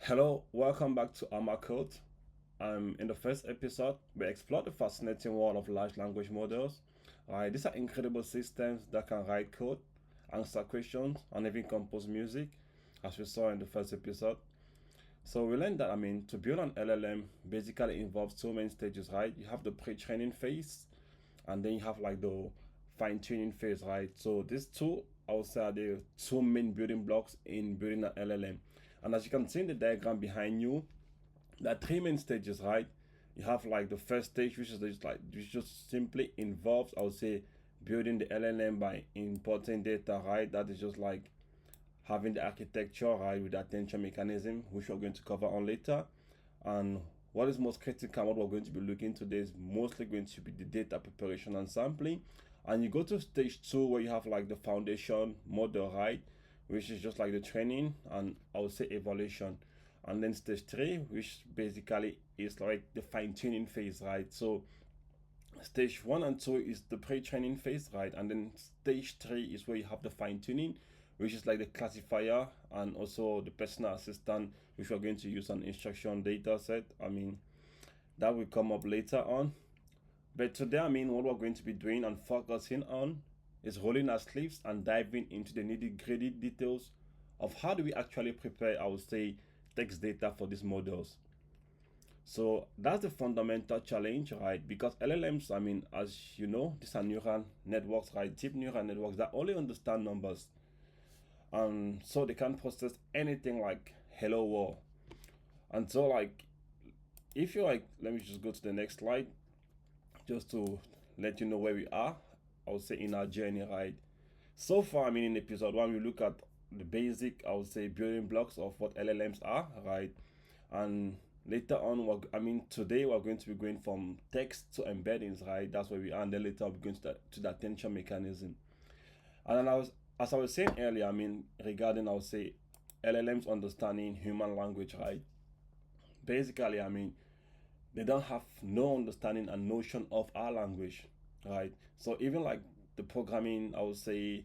Hello, welcome back to Armor Code. In the first episode, we explored the fascinating world of large language models. These are incredible systems that can write code, answer questions, and even compose music, as we saw in the first episode. So we learned that to build an LLM basically involves two main stages, right? You have the pre-training phase, and then you have like the fine-tuning phase, right? So these two, I would say, are the two main building blocks in building an LLM. And as you can see in the diagram behind you, there are three main stages, right? You have like the first stage, which just simply involves, I would say, building the LLM by importing data, right? That is just like having the architecture, right, with the attention mechanism, which we're going to cover on later. And what is most critical, what we're going to be looking today is mostly going to be the data preparation and sampling. And you go to stage two where you have like the foundation model, right, which is just like the training and I would say evaluation. And then stage three, which basically is like the fine-tuning phase, right? So stage one and two is the pre-training phase, right? And then stage three is where you have the fine-tuning, which is like the classifier and also the personal assistant, which we're going to use an instruction data set. That will come up later on. But today, what we're going to be doing and focusing on is rolling our sleeves and diving into the nitty-gritty details of how do we actually prepare, I would say, text data for these models. So that's the fundamental challenge, right? Because LLMs, as you know, these are neural networks, right? Deep neural networks that only understand numbers. And so they can't process anything like hello world. And so like, if you like, let me just go to the next slide just to let you know where we are, I would say, in our journey, right? So far, in episode one, we look at the basic, I would say, building blocks of what LLMs are, right? And later on, today we're going to be going from text to embeddings, right? That's where we are. And then later we're going to the attention mechanism. And then as I was saying earlier, regarding, I would say, LLMs understanding human language, right? Basically, they don't have no understanding and notion of our language, right? So even like the programming, I would say,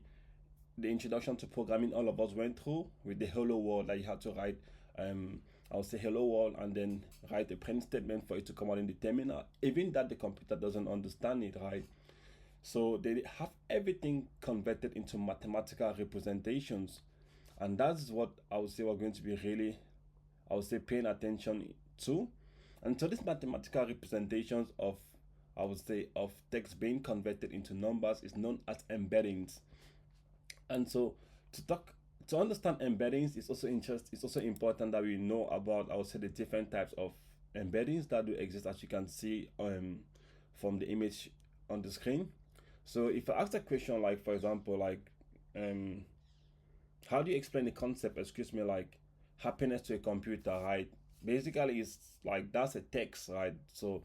the introduction to programming all of us went through with the hello world that you had to write. I would say hello world and then write a print statement for it to come out in the terminal. Even that the computer doesn't understand it, right? So they have everything converted into mathematical representations, and that's what I would say we're going to be really, I would say, paying attention to. And so these mathematical representations of, I would say, of text being converted into numbers is known as embeddings. And so to understand embeddings, it's also important that we know about, I would say, the different types of embeddings that do exist, as you can see from the image on the screen. So if I ask a question like, for example, like um how do you explain the concept, excuse me, like happiness to a computer, right? Basically it's like that's a text, right? So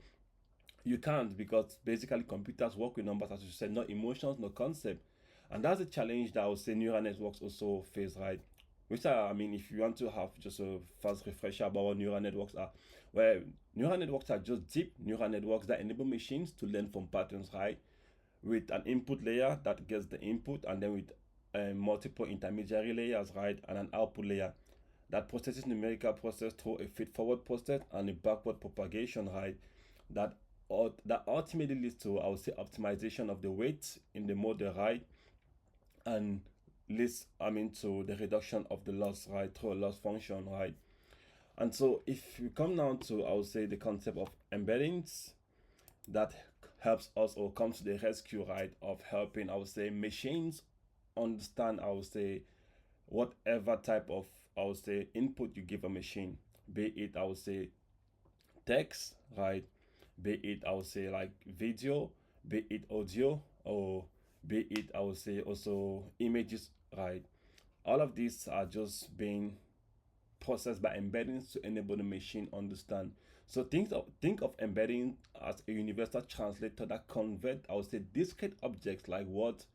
you can't, because basically computers work with numbers, as you said, not emotions, no concept. And that's a challenge that I would say neural networks also face, right? Which are, if you want to have just a fast refresher about what neural networks are, where neural networks are just deep neural networks that enable machines to learn from patterns, right? With an input layer that gets the input, and then with multiple intermediary layers, right? And an output layer that processes numerical process through a feed forward process and a backward propagation, right? That that ultimately leads to, I would say, optimization of the weight in the model, right? And leads, to the reduction of the loss, right, through a loss function, right? And so if we come down to, I would say, the concept of embeddings, that helps us or comes to the rescue, right, of helping, I would say, machines understand, I would say, whatever type of, I would say, input you give a machine, be it, I would say, text, right, be it, I would say, like video, be it audio, or be it, I would say, also images, right? All of these are just being processed by embeddings to enable the machine understand. So think of embedding as a universal translator that convert, I would say, discrete objects like words,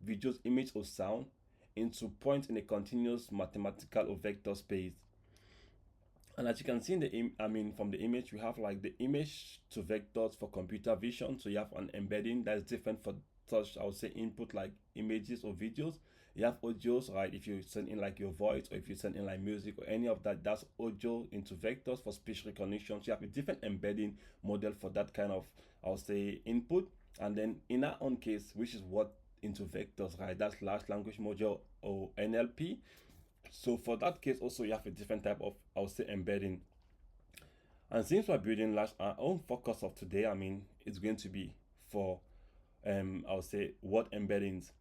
videos, image, or sound into points in a continuous mathematical or vector space. And as you can see in from the image, we have like the image to vectors for computer vision. So you have an embedding that's different for such, I would say, input like images or videos. You have audios, right? If you send in like your voice, or if you send in like music or any of that, that's audio into vectors for speech recognition. So you have a different embedding model for that kind of, I'll say, input. And then in our own case, which is what into vectors, right? That's large language model or NLP. So for that case, also you have a different type of, I'll say, embedding. And since we're building large, our own focus of today, I mean, it's going to be for, I'll say, word embeddings.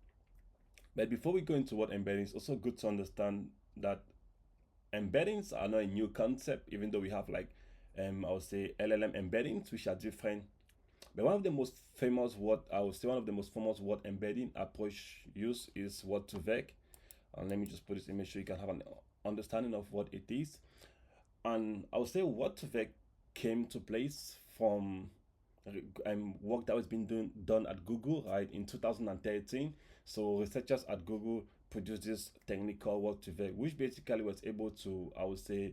But before we go into word embeddings, it's also good to understand that embeddings are not a new concept, even though we have like, I would say, LLM embeddings, which are different. But one of the most famous word, I would say, one of the most famous word embedding approach used is word to vec. And let me just put this image so you can have an understanding of what it is. And I would say word to vec came to place from work that was being done at Google, right, in 2013. So researchers at Google produced this technical word to vec, which basically was able to, I would say,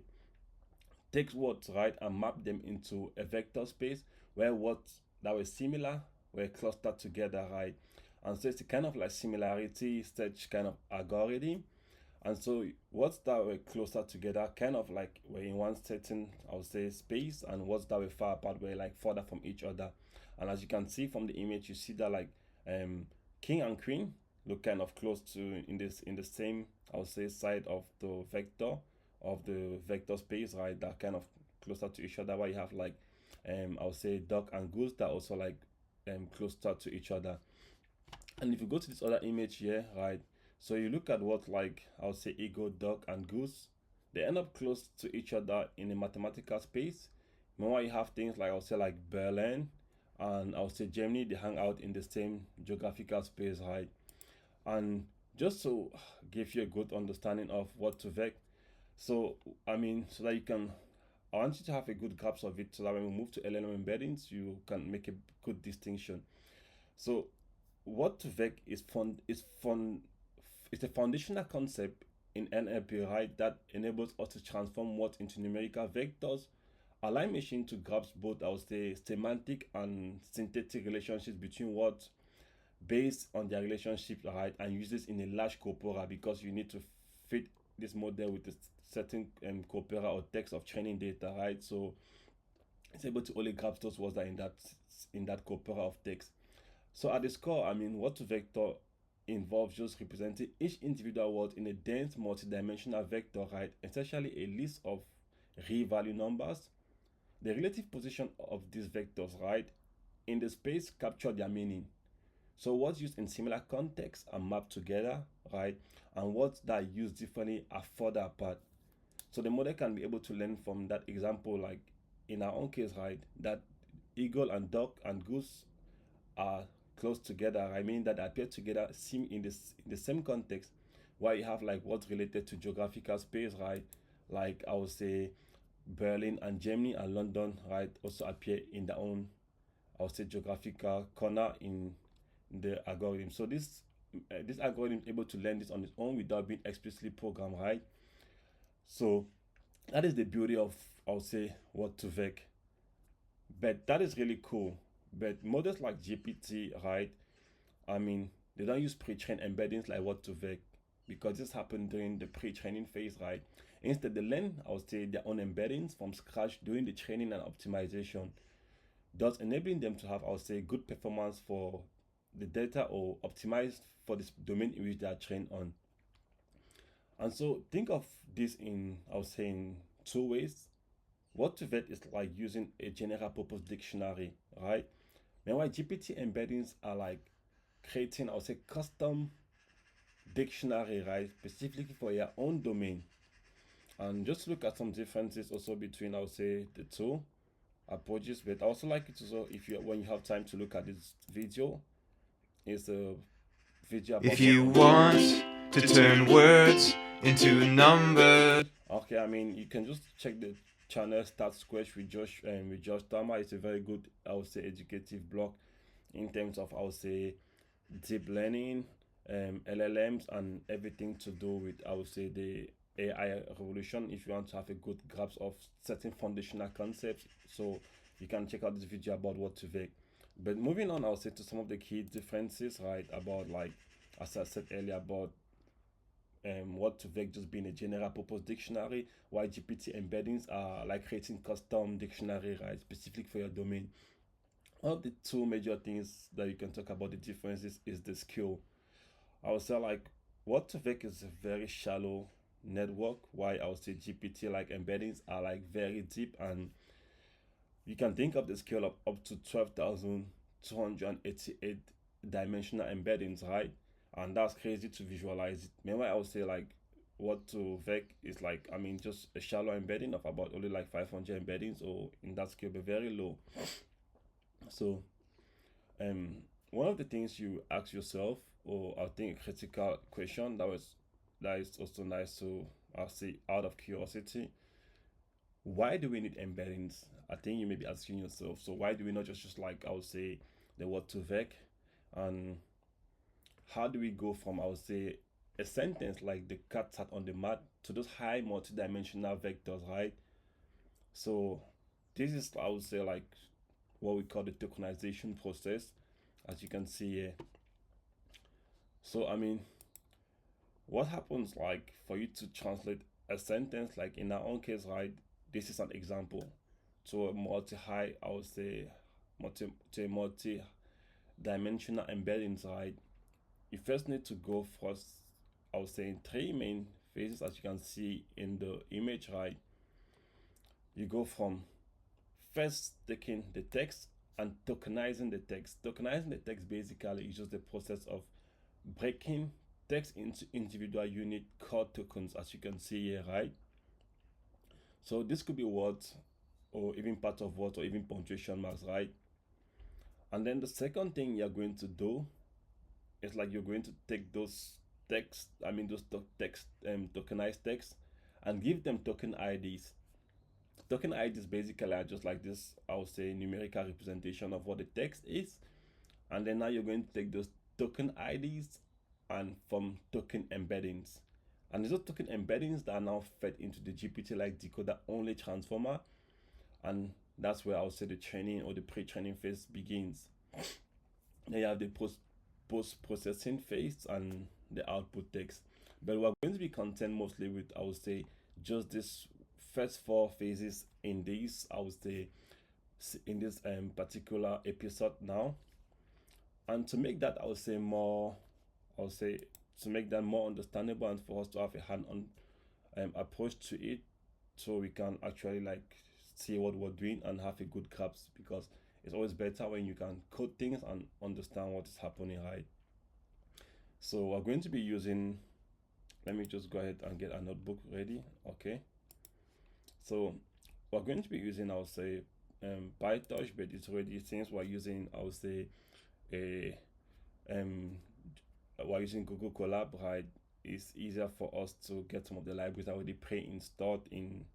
take words, right, and map them into a vector space where words that were similar were clustered together, right? And so it's a kind of like similarity search kind of algorithm. And so words that were closer together kind of like were in one certain, I would say, space, and words that were far apart were like further from each other. And as you can see from the image, you see that like king and queen look kind of close to in the same, I would say, side of the vector space, right? That kind of closer to each other. While you have like I would say duck and goose that also like closer to each other. And if you go to this other image here, right? So you look at what like I would say eagle, duck, and goose, they end up close to each other in a mathematical space. Meanwhile, you have things like I would say like Berlin and I would say Germany, they hang out in the same geographical space, right? And just to give you a good understanding of what to vec, so I mean, so that you can, I want you to have a good grasp of it, so that when we move to LLM embeddings, you can make a good distinction. So what to vec it's a foundational concept in NLP, right, that enables us to transform words into numerical vectors, allow machine to grasp both, I would say, semantic and synthetic relationships between words based on their relationship, right, and use this in a large corpora, because you need to fit this model with a certain corpora or text of training data, right? So it's able to only grasp those words that are in that corpora of text. So at its core, I mean, what to vector involves just representing each individual word in a dense multidimensional vector, right? Essentially a list of real value numbers. The relative position of these vectors, right, in the space capture their meaning. So words used in similar contexts are mapped together, right? And words that are used differently are further apart. So the model can be able to learn from that example, like in our own case, right, that eagle and duck and goose are close together. I mean that appear together, seem in the same context, while you have like what's related to geographical space, right? Like I would say Berlin and Germany and London, right, also appear in their own, I would say, geographical corner in the algorithm. So this algorithm is able to learn this on its own without being explicitly programmed, right? So that is the beauty of, I would say, what to vec. But that is really cool. But models like GPT, right? I mean, they don't use pre-trained embeddings like what to vec, because this happened during the pre-training phase, right? Instead, they learn, I would say, their own embeddings from scratch during the training and optimization, thus enabling them to have, I would say, good performance for the data or optimized for this domain in which they are trained on. And so think of this in, I would say, in two ways. What to vet is like using a general purpose dictionary, right? Meanwhile, GPT embeddings are like creating, I would say, custom dictionary, right, specifically for your own domain. And just look at some differences also between, I would say, the two approaches. But I also like it also, if you, when you have time to look at this video, it's a video about If you want to turn words into numbers. Okay, I mean, you can just check the channel Start Scratch with Josh Tama. It's a very good, I would say, educative blog in terms of, I would say, deep learning, LLMs, and everything to do with, I would say, the AI revolution. If you want to have a good grasp of certain foundational concepts, so you can check out this video about what to make. But moving on, I would say, to some of the key differences, right, about like, as I said earlier, about Word2Vec just being a general purpose dictionary, while GPT embeddings are like creating custom dictionary, right, specific for your domain. One of the two major things that you can talk about the differences is the skill. I would say like Word2Vec is a very shallow network, while I would say GPT like embeddings are like very deep, and you can think of the scale of up to 12,288 dimensional embeddings, right? And that's crazy to visualize it. Meanwhile, I would say like Word2Vec is like, I mean, just a shallow embedding of about only like 500 embeddings, or in that scale, be very low. So, um, one of the things you ask yourself, or I think a critical question that is also nice to, I'll say, out of curiosity, why do we need embeddings? I think you may be asking yourself, so why do we not just like I would say the Word2Vec, and how do we go from I would say a sentence like the cat sat on the mat to those high multidimensional vectors, right? So this is I would say like what we call the tokenization process, as you can see here. So I mean, what happens like for you to translate a sentence like in our own case, right? This is an example to a multi-high, I would say, to a multi-dimensional embeddings, right? You first need to go first, I would say, in three main phases, as you can see in the image, right? You go from first taking the text and tokenizing the text. Tokenizing the text basically is just the process of breaking text into individual unit called tokens, as you can see here, right? So this could be words, or even part of words, or even punctuation marks, right? And then the second thing you're going to do is like you're going to take those text, I mean those text, tokenized text, and give them token IDs. Token IDs basically are just like this, I would say, numerical representation of what the text is. And then now you're going to take those token IDs and from token embeddings. And those token embeddings that are now fed into the GPT like decoder only transformer. And that's where I would say the training or the pre-training phase begins. Then you have the post-processing phase and the output text. But we're going to be content mostly with, I would say, just this first four phases in this, I would say, in this particular episode now. And to make that, I would say, more, I would say, to make that more understandable and for us to have a hand-on approach to it, so we can actually like see what we're doing and have a good grasp, because it's always better when you can code things and understand what is happening, right? So we're going to be using, let me just go ahead and get a notebook ready. Okay, so we're going to be using, I would say, PyTorch, but it's already, since we're using, I would say, a um we're using Google Colab, right? It's easier for us to get some of the libraries already pre-installed in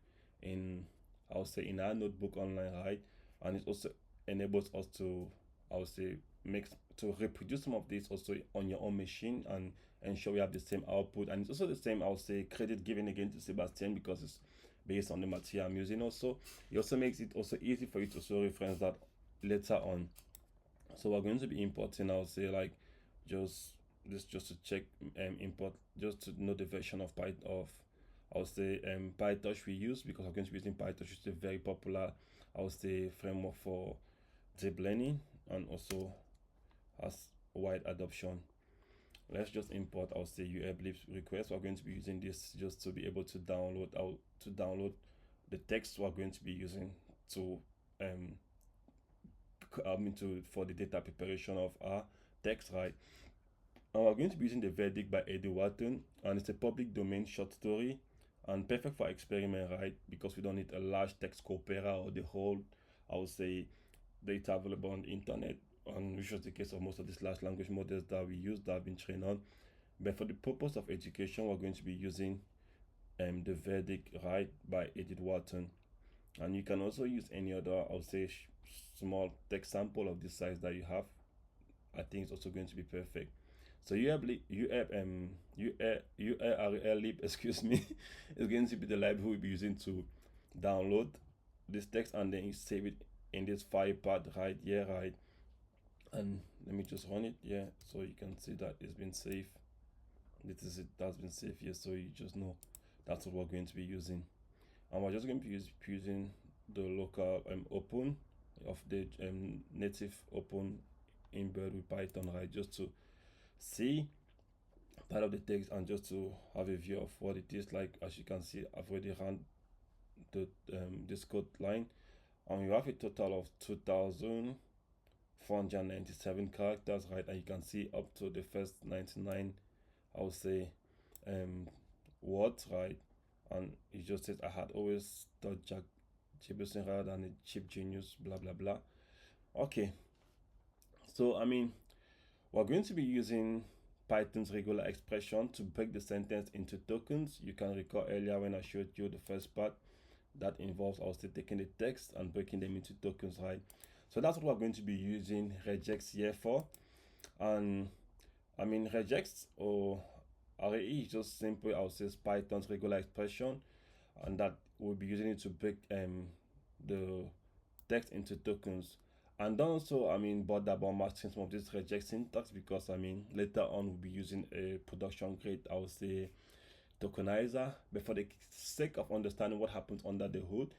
I would say in our notebook online, right? And it also enables us to, I would say, make to reproduce some of this also on your own machine and ensure we have the same output. And it's also the same, I would say, credit given again to Sebastian, because it's based on the material I'm using. Also, it also makes it also easy for you to also reference that later on. So we're going to be importing, I would say, like just this just to check import, just to know the version of Python of, I would say, PyTorch we use, because I'm going to be using PyTorch, which is a very popular, I would say, framework for deep learning, and also has wide adoption. Let's just import, I would say, ublib request. We're going to be using this just to be able to download the text we're going to be using to for the data preparation of our text, right? And we're going to be using the verdict by Eddie Wharton, and it's a public domain short story and perfect for experiment, right? Because we don't need a large text corpora or the whole, I would say, data available on the internet, and which was the case of most of these large language models that we use that have been trained on. But for the purpose of education, we're going to be using the verdict, right, by Edith Wharton. And you can also use any other, I would say, small text sample of this size that you have. I think it's also going to be perfect. So URL excuse me, is going to be the library we'll be using to download this text, and then you save it in this file path right here, right? And let me just run it, yeah, so you can see that it's been saved. that's been saved here, so you just know that's what we're going to be using. And we're just going to be using the local open of the native open embed with Python, right? Just to see part of the text and just to have a view of what it is like. As you can see, I've already run the this code line, and you have a total of 2,497 characters, right? And you can see up to the first 99, I would say, words, right? And it just says I had always thought Jack Jefferson rather than a cheap genius, blah blah blah. Okay, so I mean, we're going to be using Python's regular expression to break the sentence into tokens. You can recall earlier when I showed you the first part that involves also taking the text and breaking them into tokens, right? So that's what we're going to be using regex here for. And I mean, regex or RAE is just simply, I would say, Python's regular expression, and that we'll be using it to break the text into tokens. And don't also, I mean, bother about mastering some of this regex syntax, because I mean, later on we'll be using a production grade, I would say, tokenizer, but for the sake of understanding what happens under the hood,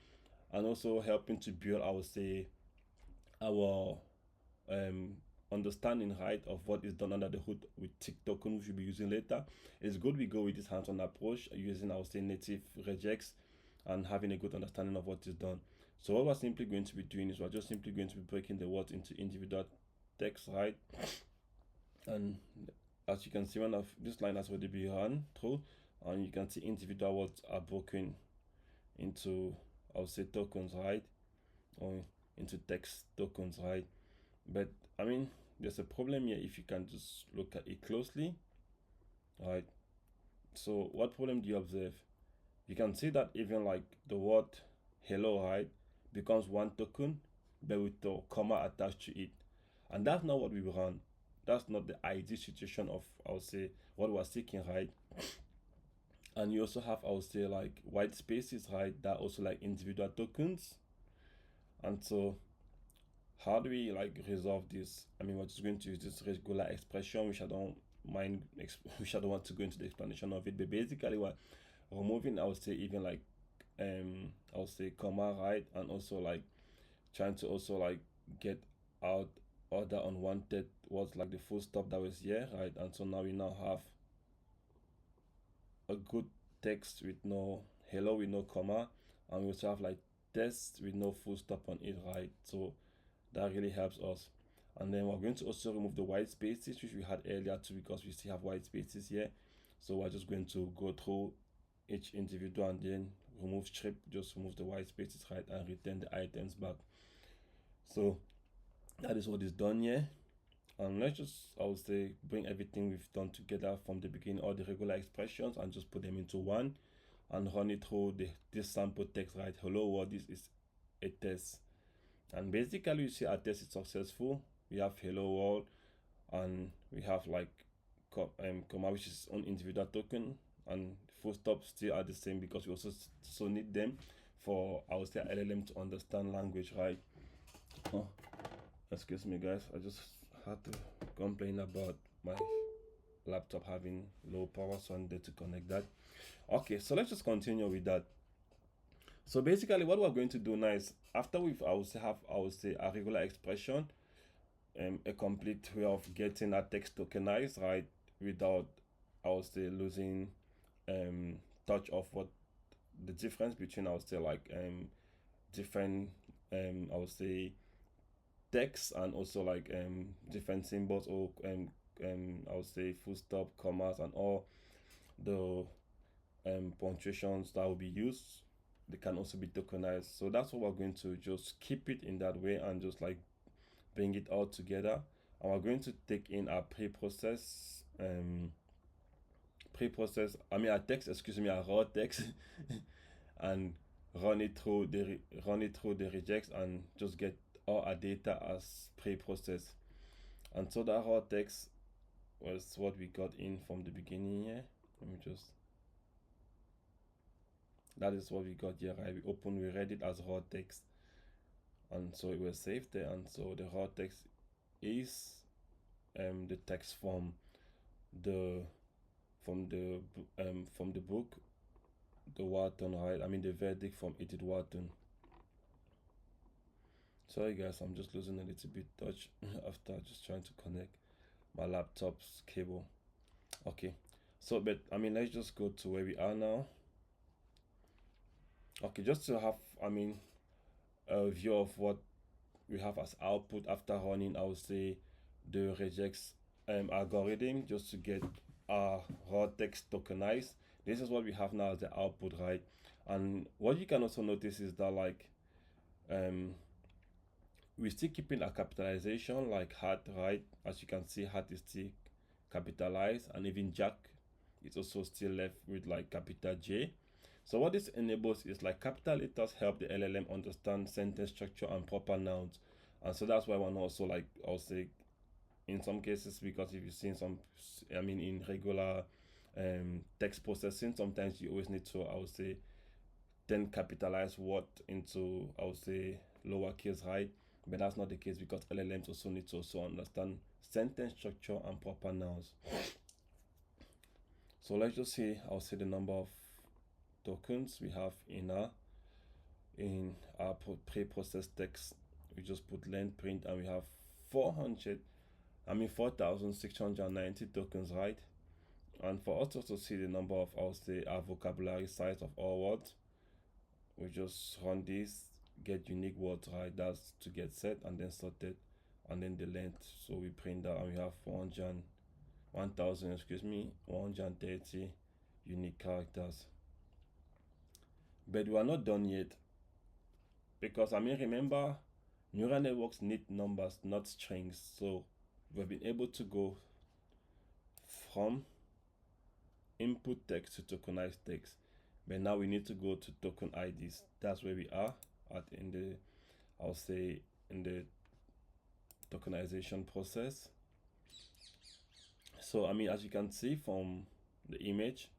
and also helping to build, I would say, our understanding, right, of what is done under the hood with tick token, which we'll be using later, it's good we go with this hands-on approach using, I would say, native regex and having a good understanding of what is done. So what we're simply going to be doing is we're just simply going to be breaking the words into individual text, right? And as you can see, one of this line has already been run through, and you can see individual words are broken into, I would say, tokens, right? Or into text tokens, right? But I mean, there's a problem here if you can just look at it closely, right? So what problem do you observe? You can see that even like the word hello, right, becomes one token, but with the comma attached to it. And that's not what we run. That's not the ideal situation of, I would say, what we're seeking, right? And you also have, I would say, like white spaces, right, that also like individual tokens. And so how do we like resolve this? I mean, we're just going to use this regular expression, which I don't mind, which I don't want to go into the explanation of it. But basically, we're removing, I would say, even like I would say comma, right, and also like trying to also like get out other unwanted words like the full stop that was here, right? And so now we now have a good text with no hello, with no comma, and we also have like text with no full stop on it, right? So that really helps us. And then we're going to also remove the white spaces, which we had earlier too, because we still have white spaces here. So we're just going to go through each individual and then remove strip, just remove the white spaces, right, and return the items back. So that is what is done here. And let's just, I would say, bring everything we've done together from the beginning, all the regular expressions, and just put them into one and run it through this sample text, right? Hello world, this is a test. And basically, you see our test is successful. We have hello world, and we have like comma, which is on individual token, and full stop still are the same because we also need them for, I would say, LLM to understand language, right? Oh, excuse me, guys. I just had to complain about my laptop having low power, so I needed to connect that. Okay, so let's just continue with that. So basically, what we're going to do now is after we've, I would say, a regular expression, a complete way of getting that text tokenized, right, without, I would say, losing touch of what the difference between, I would say, like different I would say text, and also like different symbols, or I would say full stop, commas, and all the punctuations that will be used, they can also be tokenized. So that's what we're going to just keep it in that way and just like bring it all together. And we're going to take in our our text, excuse me, our raw text, and run it through the regex and just get all our data as pre-processed. And so that raw text was what we got in from the beginning here. Let me just, that is what we got here, right? We read it as raw text, and so it was saved there. And so the raw text is the text from the from the book, the Wharton, right? I mean the verdict from Edith Wharton. Sorry guys, I'm just losing a little bit touch after just trying to connect my laptop's cable. Okay, so but I mean let's just go to where we are now. Okay, just to have a view of what we have as output after running, I would say, the regex algorithm, just to get our raw text tokenized. This is what we have now as the output, right? And what you can also notice is that like we're still keeping a capitalization like hat, right? As you can see, hat is still capitalized, and even jack is also still left with like capital J. So what this enables is like capital letters help the LLM understand sentence structure and proper nouns. And so that's why one also like, I'll say, in some cases, because if you've seen some, in regular text processing, sometimes you always need to, I would say, then capitalize word into, I would say, lowercase, right? But that's not the case because LLMs also need to also understand sentence structure and proper nouns. So let's just see, I'll say the number of tokens we have in our pre-processed text. We just put len print and we have 4,690 tokens, right? And for us to see the number of, I'll say, our vocabulary size of all words, we just run this, get unique words, right? That's to get set and then sorted, and then the length. So we print that and we have 130 unique characters. But we are not done yet, because remember, neural networks need numbers, not strings. So we've been able to go from input text to tokenized text, but now we need to go to token IDs. That's where we are at in the, I'll say, in the tokenization process. So as you can see from the image,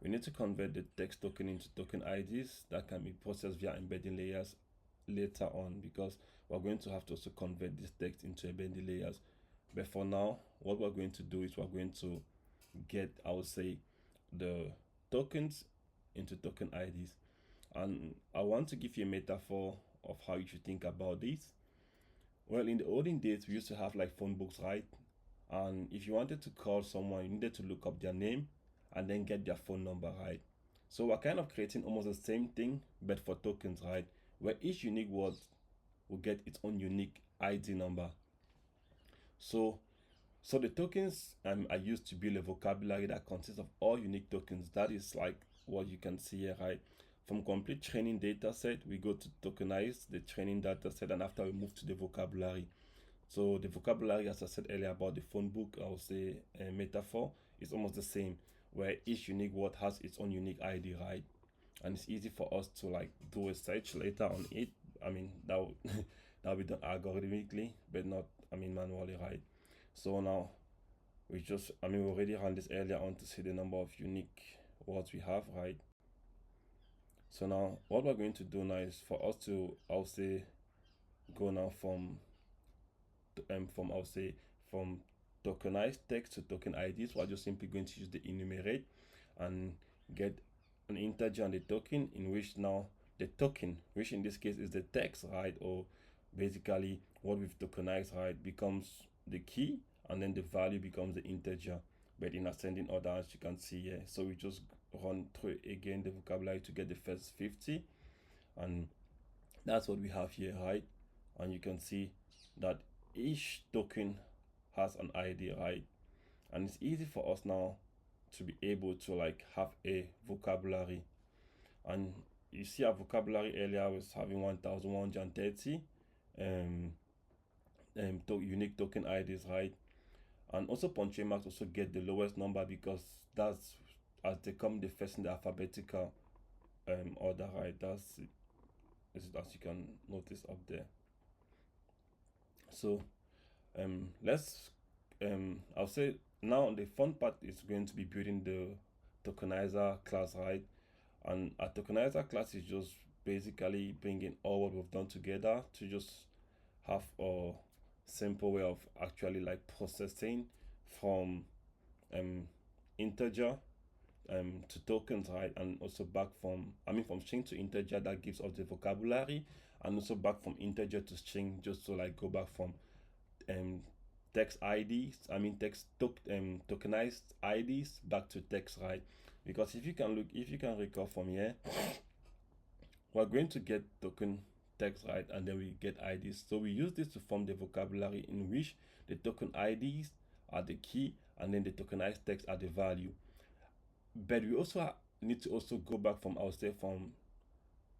we need to convert the text token into token IDs that can be processed via embedding layers later on, because we're going to have to also convert this text into embedding layers. But for now, what we're going to do is we're going to get, I would say, the tokens into token IDs. And I want to give you a metaphor of how you should think about this. Well, in the olden days, we used to have like phone books, right? And if you wanted to call someone, you needed to look up their name and then get their phone number, right? So we're kind of creating almost the same thing, but for tokens, right? Where each unique word will get its own unique ID number. So the tokens are used to build a vocabulary that consists of all unique tokens. That is like what you can see here, right? From complete training data set, we go to tokenize the training data set, and after we move to the vocabulary. So the vocabulary, as I said earlier about the phone book, I would say a metaphor, is almost the same, where each unique word has its own unique ID, right? And it's easy for us to like do a search later on it. That will that will be done algorithmically, but not manually, right? So now we just we already ran this earlier on to see the number of unique words we have, right? So now what we're going to do now is for us to, I'll say, go now from I'll say, from tokenized text to token IDs. We're just simply going to use the enumerate and get an integer and the token, in which now the token, which in this case is the text, right, or basically what we've tokenized, right, becomes the key, and then the value becomes the integer, but in ascending order, as you can see here. So we just run through again the vocabulary to get the first 50, and that's what we have here, right? And you can see that each token has an ID, right? And it's easy for us now to be able to like have a vocabulary. And you see our vocabulary earlier was having 1130 unique token IDs, right? And also punctuation marks also get the lowest number, because that's as they come the first in the alphabetical order, right? That's it, as you can notice up there. So let's I'll say now the fun part is going to be building the tokenizer class, right? And a tokenizer class is just basically bringing all what we've done together to just have a simple way of actually like processing from integer to tokens, right? And also back from from string to integer, that gives us the vocabulary, and also back from integer to string, just to like go back from text IDs, tokenized IDs back to text, right? Because if you can recall from here, we're going to get token text, right? And then we get IDs. So we use this to form the vocabulary in which the token IDs are the key and then the tokenized text are the value. But we also need to also go back from, I would say, from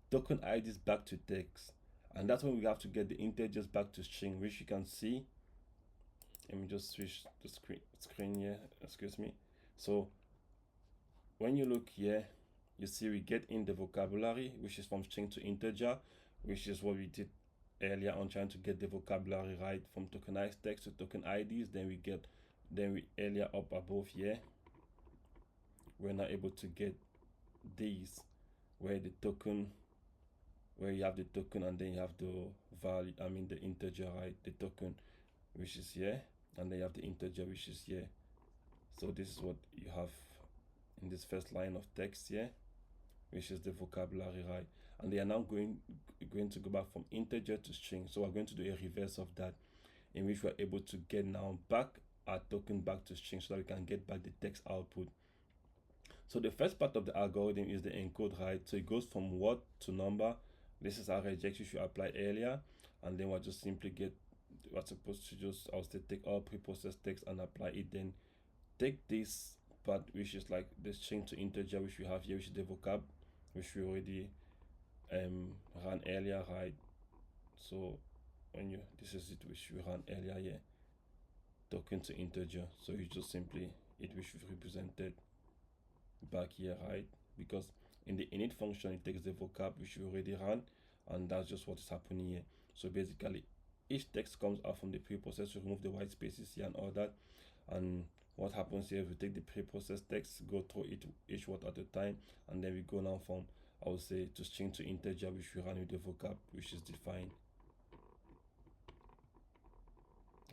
token IDs back to text. And that's when we have to get the integers back to string, which you can see. Let me just switch the screen here, excuse me. So when you look here, you see we get in the vocabulary, which is from string to integer, which is what we did earlier on, trying to get the vocabulary right from tokenized text to token IDs. Then we earlier up above here, we're not able to get these, where you have the token and then you have the value, the integer, right? The token, which is here, and then you have the integer, which is here. So this is what you have in this first line of text here, which is the vocabulary, right? And they are now going to go back from integer to string. So we're going to do a reverse of that, in which we're able to get now back our token back to string, so that we can get back the text output. So the first part of the algorithm is the encode, right? So it goes from word to number. This is our regex which we applied earlier, and then we'll just simply we're supposed to just, I'll say, take all preprocessed text and apply it. Then take this part, which is like the string to integer, which we have here, which is the vocab, which we already ran earlier, right? So this is it, which we ran earlier here, token to integer. So you just simply which we've represented back here, right? Because in the init function, it takes the vocab which we already ran, and that's just what is happening here. So basically, each text comes out from the preprocess, remove the white spaces here and all that. And what happens here, we take the preprocessed text, go through each word at a time, and then we go now from, I would say, to string to integer, which we ran with the vocab, which is defined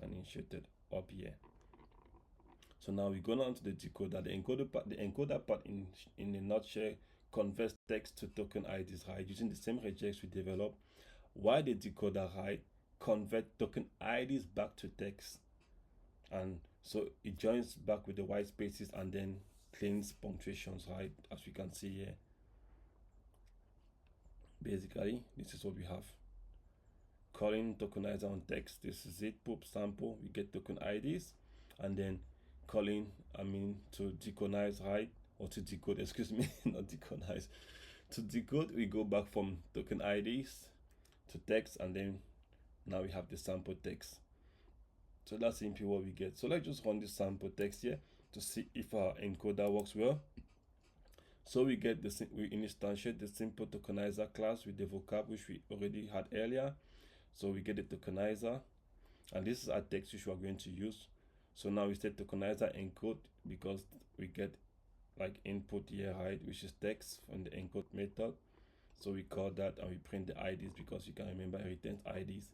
and initiated up here. So now we go down to the decoder. The encoder part in a nutshell converts text to token IDs, right? Using the same regex we developed. While the decoder, right, convert token IDs back to text. And so it joins back with the white spaces and then cleans punctuations, right? As we can see here. Basically, this is what we have. Calling tokenizer on text. This is it. Pop sample. We get token IDs, and then calling, to deconize, right? Or to decode, excuse me, not deconize. To decode, we go back from token IDs to text, and then now we have the sample text. So that's simply what we get. So let's just run this sample text here to see if our encoder works well. So we get we instantiate the simple tokenizer class with the vocab which we already had earlier. So we get the tokenizer, and this is our text which we are going to use. So now we set tokenizer encode, because we get like input here, right, which is text from the encode method. So we call that, and we print the IDs, because you can remember it returns IDs.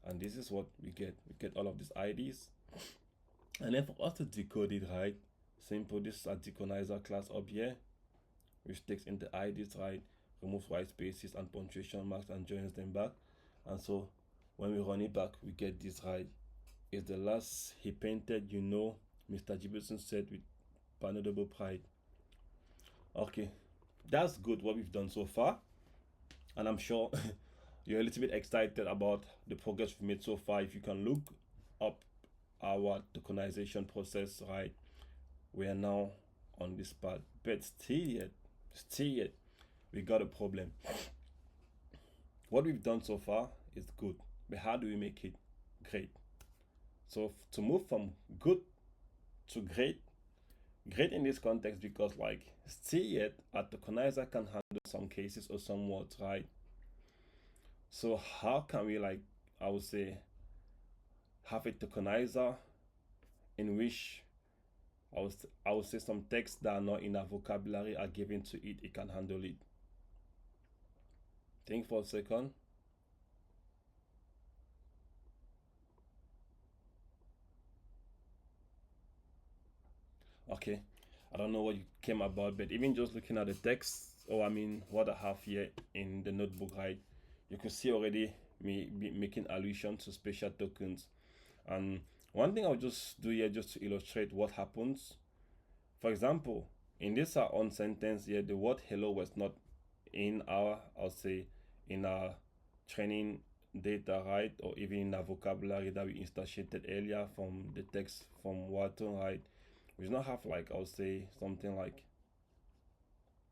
And this is what we get. We get all of these IDs. And then for us to decode it, right, simple, this is a tokenizer class up here, which takes in the IDs, right, removes white spaces and punctuation marks and joins them back. And so when we run it back, we get this, right. It's the last he painted, Mr. Gibson said with pardonable pride. Okay, that's good what we've done so far. And I'm sure you're a little bit excited about the progress we've made so far. If you can look up our tokenization process, right, we are now on this part. But still yet, we got a problem. What we've done so far is good, but how do we make it great? So to move from good to great in this context, because like still yet, a tokenizer can handle some cases or some words, right? So how can we, like, I would say, have a tokenizer in which I would say some texts that are not in our vocabulary are given to it, it can handle it. Think for a second. Okay, I don't know what you came about, but even just looking at the text, or I mean, what I have here in the notebook, right, you can see already me making allusion to special tokens. And one thing I'll just do here just to illustrate what happens. For example, in this our own sentence here, the word hello was not in our, I'll say, in our training data, right, or even in our vocabulary that we instantiated earlier from the text from Wharton, right. We do not have, like, I'll say something like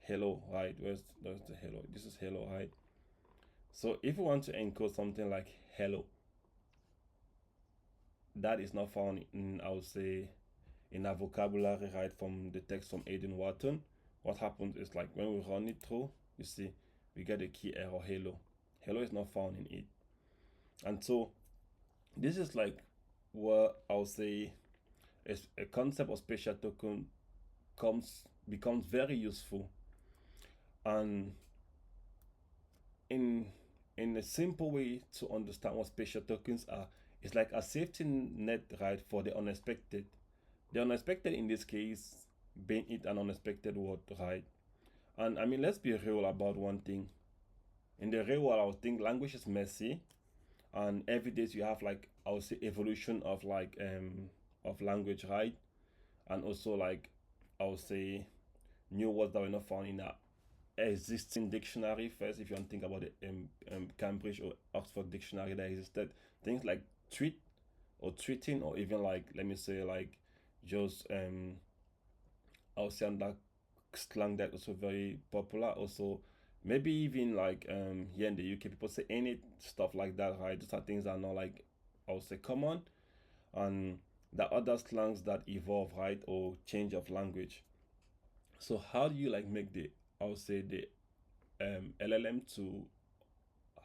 hello, right. Where's the hello? This is hello, right. So if we want to encode something like hello, that is not found in, I would say, in our vocabulary, right, from the text from Aiden Wharton. What happens is, like, when we run it through, you see, we get a key error hello. Hello is not found in it. And so this is like where I'll say a concept of spatial token becomes very useful. And in a simple way to understand what spatial tokens are, it's like a safety net, right, for the unexpected. The unexpected in this case being it an unexpected word, right? And I mean, let's be real about one thing. In the real world, I think language is messy, and every day you have, like, I would say, evolution of, like, of language, right? And also, like, I would say, new words that were not found in a existing dictionary first. If you want to think about the Cambridge or Oxford dictionary that existed, things like tweet or tweeting, or even, like, let me say, like, just I would say that slang that also very popular. Also, maybe even, like, here in the UK, people say any stuff like that, right? Those are things that are not, like, I would say, common, and the other slangs that evolve, right, or change of language. So how do you, like, make the, I would say, the LLM to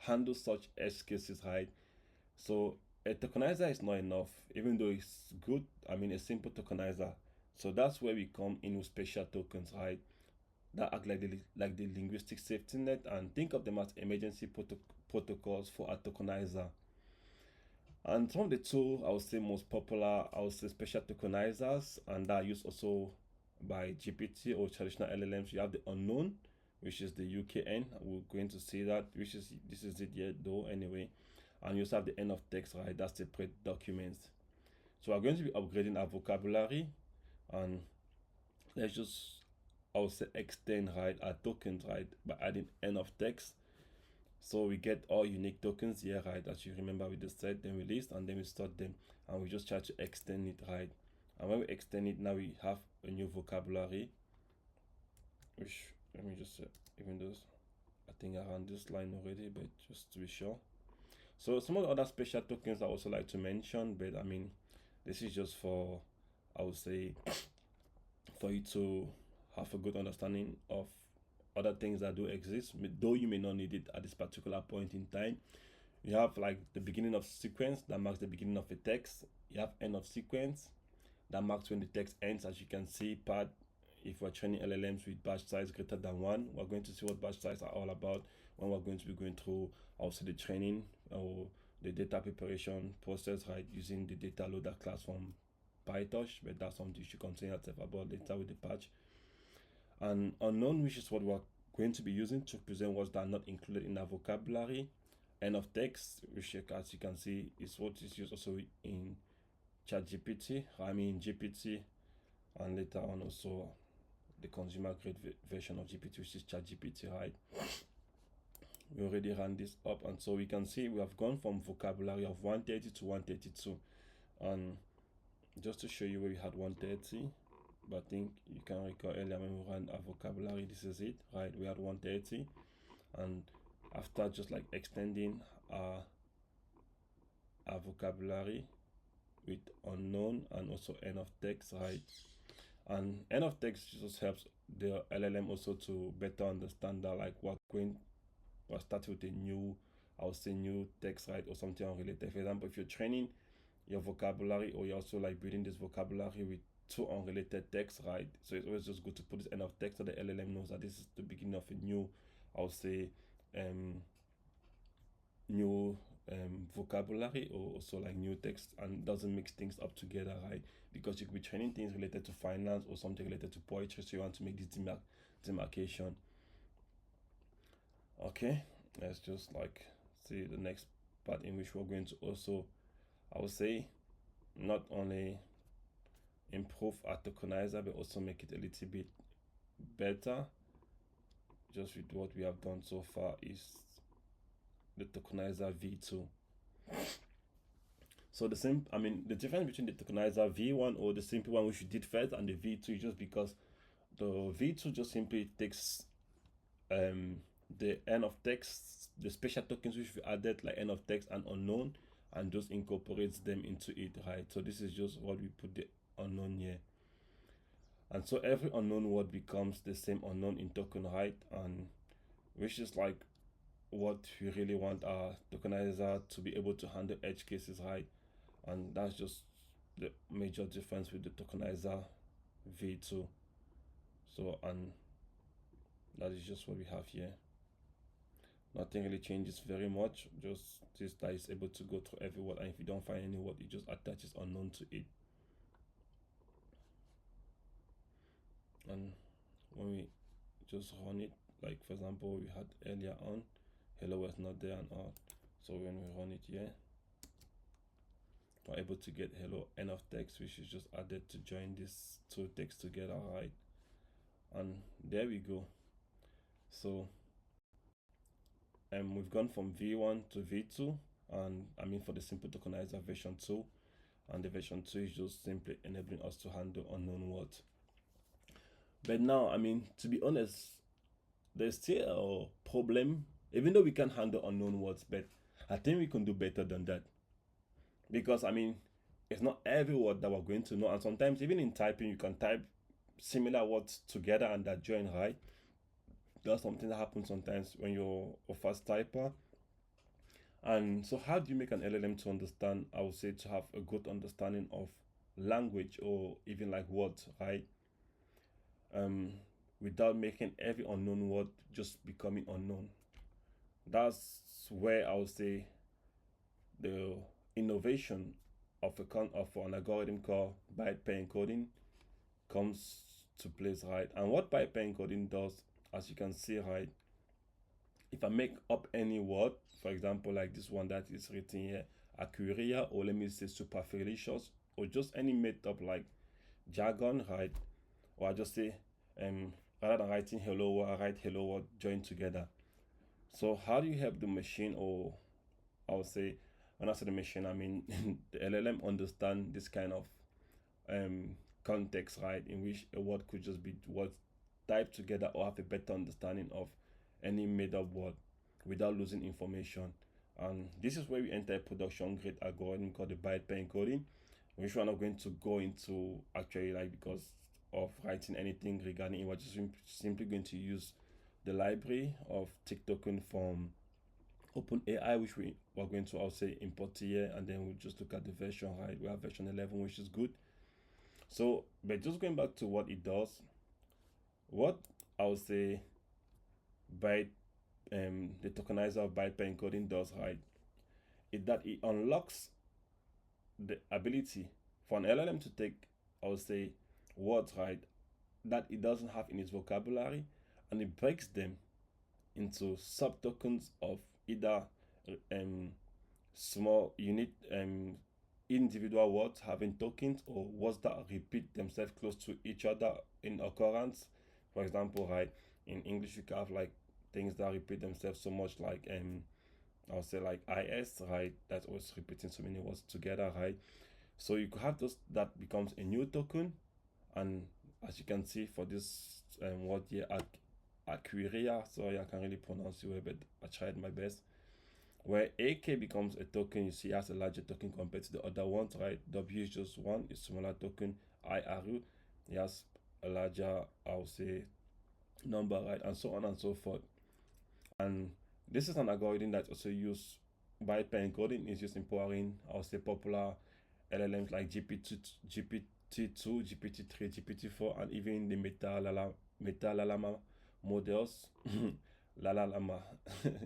handle such edge cases, right? So a tokenizer is not enough, even though it's good. I mean, a simple tokenizer. So that's where we come in with special tokens, right? That act like the linguistic safety net, and think of them as emergency protocols for a tokenizer. And some of the two I would say most popular, I would say, special tokenizers, and that are used also by GPT or traditional LLMs. You have the unknown, which is the UKN. We're going to see that, which is, this is it yet though anyway. And you also have the end of text, right? That's the pre documents. So we're going to be upgrading our vocabulary, and let's just, I would say, extend, right, our tokens, right, by adding end of text. So we get all unique tokens here, right, as you remember we just said, then we list and then we start them, and we just try to extend it, right. And when we extend it, now we have a new vocabulary, which, let me just even those, I think around this line already, but just to be sure. So some of the other special tokens I also like to mention, but I mean, this is just for, I would say, for you to have a good understanding of other things that do exist, though you may not need it at this particular point in time. You have, like, the beginning of sequence that marks the beginning of a text. You have end of sequence that marks when the text ends. As you can see, part, if we're training LLMs with batch size greater than 1, we're going to see what batch size are all about when we're going to be going through also the training or the data preparation process, right, using the data loader class from PyTorch, but that's something you should concern yourself about later with the patch. And unknown, which is what we're going to be using to present words that are not included in our vocabulary. End of text, which, as you can see, is what is used also in ChatGPT, I mean GPT, and later on also the consumer grade version of GPT, which is ChatGPT, right? We already ran this up, and so we can see we have gone from vocabulary of 130 to 132. And just to show you where we had 130, but I think you can recall earlier when we ran our vocabulary, this is it, right? We had 130, and after just, like, extending our vocabulary with unknown and also end of text, right? And end of text just helps the LLM also to better understand that, like, we're starting with a new, I would say, new text, right, or something unrelated. For example, if you're training your vocabulary, or you're also, like, building this vocabulary with two unrelated texts, right? So it's always just good to put this end of text so the LLM knows that this is the beginning of a new, I would say, new vocabulary or also like new text, and doesn't mix things up together, right? Because you could be training things related to finance or something related to poetry, so you want to make this demarcation. Okay, let's just like see the next part in which we're going to also, I would say, not only improve our tokenizer but also make it a little bit better. Just with what we have done so far is the tokenizer v2. So the same, I mean, the difference between the tokenizer v1 or the simple one which we did first and the v2 is just because the v2 just simply takes the end of text, the special tokens which we added like end of text and unknown, and just incorporates them into it, right? So this is just what we put the unknown here, and so every unknown word becomes the same unknown in token, right? And which is like what we really want our tokenizer to be able to handle edge cases, right? And that's just the major difference with the tokenizer v2. So, and that is just what we have here. Nothing really changes very much, just this that is able to go through every word, and if you don't find any word, it just attaches unknown to it. And when we just run it, like for example we had earlier on, hello was not there and all, so when we run it here, we're able to get hello end of text, which is just added to join these two texts together, right? And there we go. So we've gone from v1 to v2, and I mean for the simple tokenizer version 2, and the version 2 is just simply enabling us to handle unknown words. But now, I mean, to be honest, there's still a problem, even though we can handle unknown words, but I think we can do better than that. Because, I mean, it's not every word that we're going to know, and sometimes even in typing, you can type similar words together and that join, right? That's something that happens sometimes when you're a fast typer. And so, how do you make an LLM to understand? I would say to have a good understanding of language or even like words, right? Without making every unknown word just becoming unknown. That's where I would say the innovation of an algorithm called byte pair encoding comes to place, right? And what byte pair encoding does, as you can see, right, if I make up any word, for example, like this one that is written here, Acuria, or let me say superfilicious, or just any made up like jargon, right? Or I just say, rather than writing hello world, I write hello world joined together. So how do you help the machine, or I would say, when I say the machine, I mean the LLM understand this kind of context, right, in which a word could just be words typed together, or have a better understanding of any made up word without losing information. And this is where we enter a production grade algorithm called the byte pair encoding, which we're not going to go into actually, like, because of writing anything regarding it. We're just simply going to use the library of tick token from OpenAI, which we are going to, I'll say, import here, and then we'll just look at the version, right? We have version 11, which is good. So, but just going back to what it does, what I would say byte the tokenizer of byte pair encoding does, right, is that it unlocks the ability for an LLM to take, I would say, words, right, that it doesn't have in its vocabulary, and it breaks them into sub tokens of either small unit individual words having tokens, or words that repeat themselves close to each other in occurrence. For example, right, in English you can have like things that repeat themselves so much, like I'll say like is, right, that's always repeating so many words together, right? So you could have those that becomes a new token. And as you can see for this word here, Aquiria, sorry, I can't really pronounce it well, but I tried my best. Where AK becomes a token, you see, has a larger token compared to the other ones, right? W is just one, is smaller token. IRU, it has a larger, I would say, number, right? And so on and so forth. And this is an algorithm that also used byte pair encoding, is just empowering, I would say, popular LLMs like GPT-2, GPT-3, GPT-4, and even the Meta Llama models. Lama.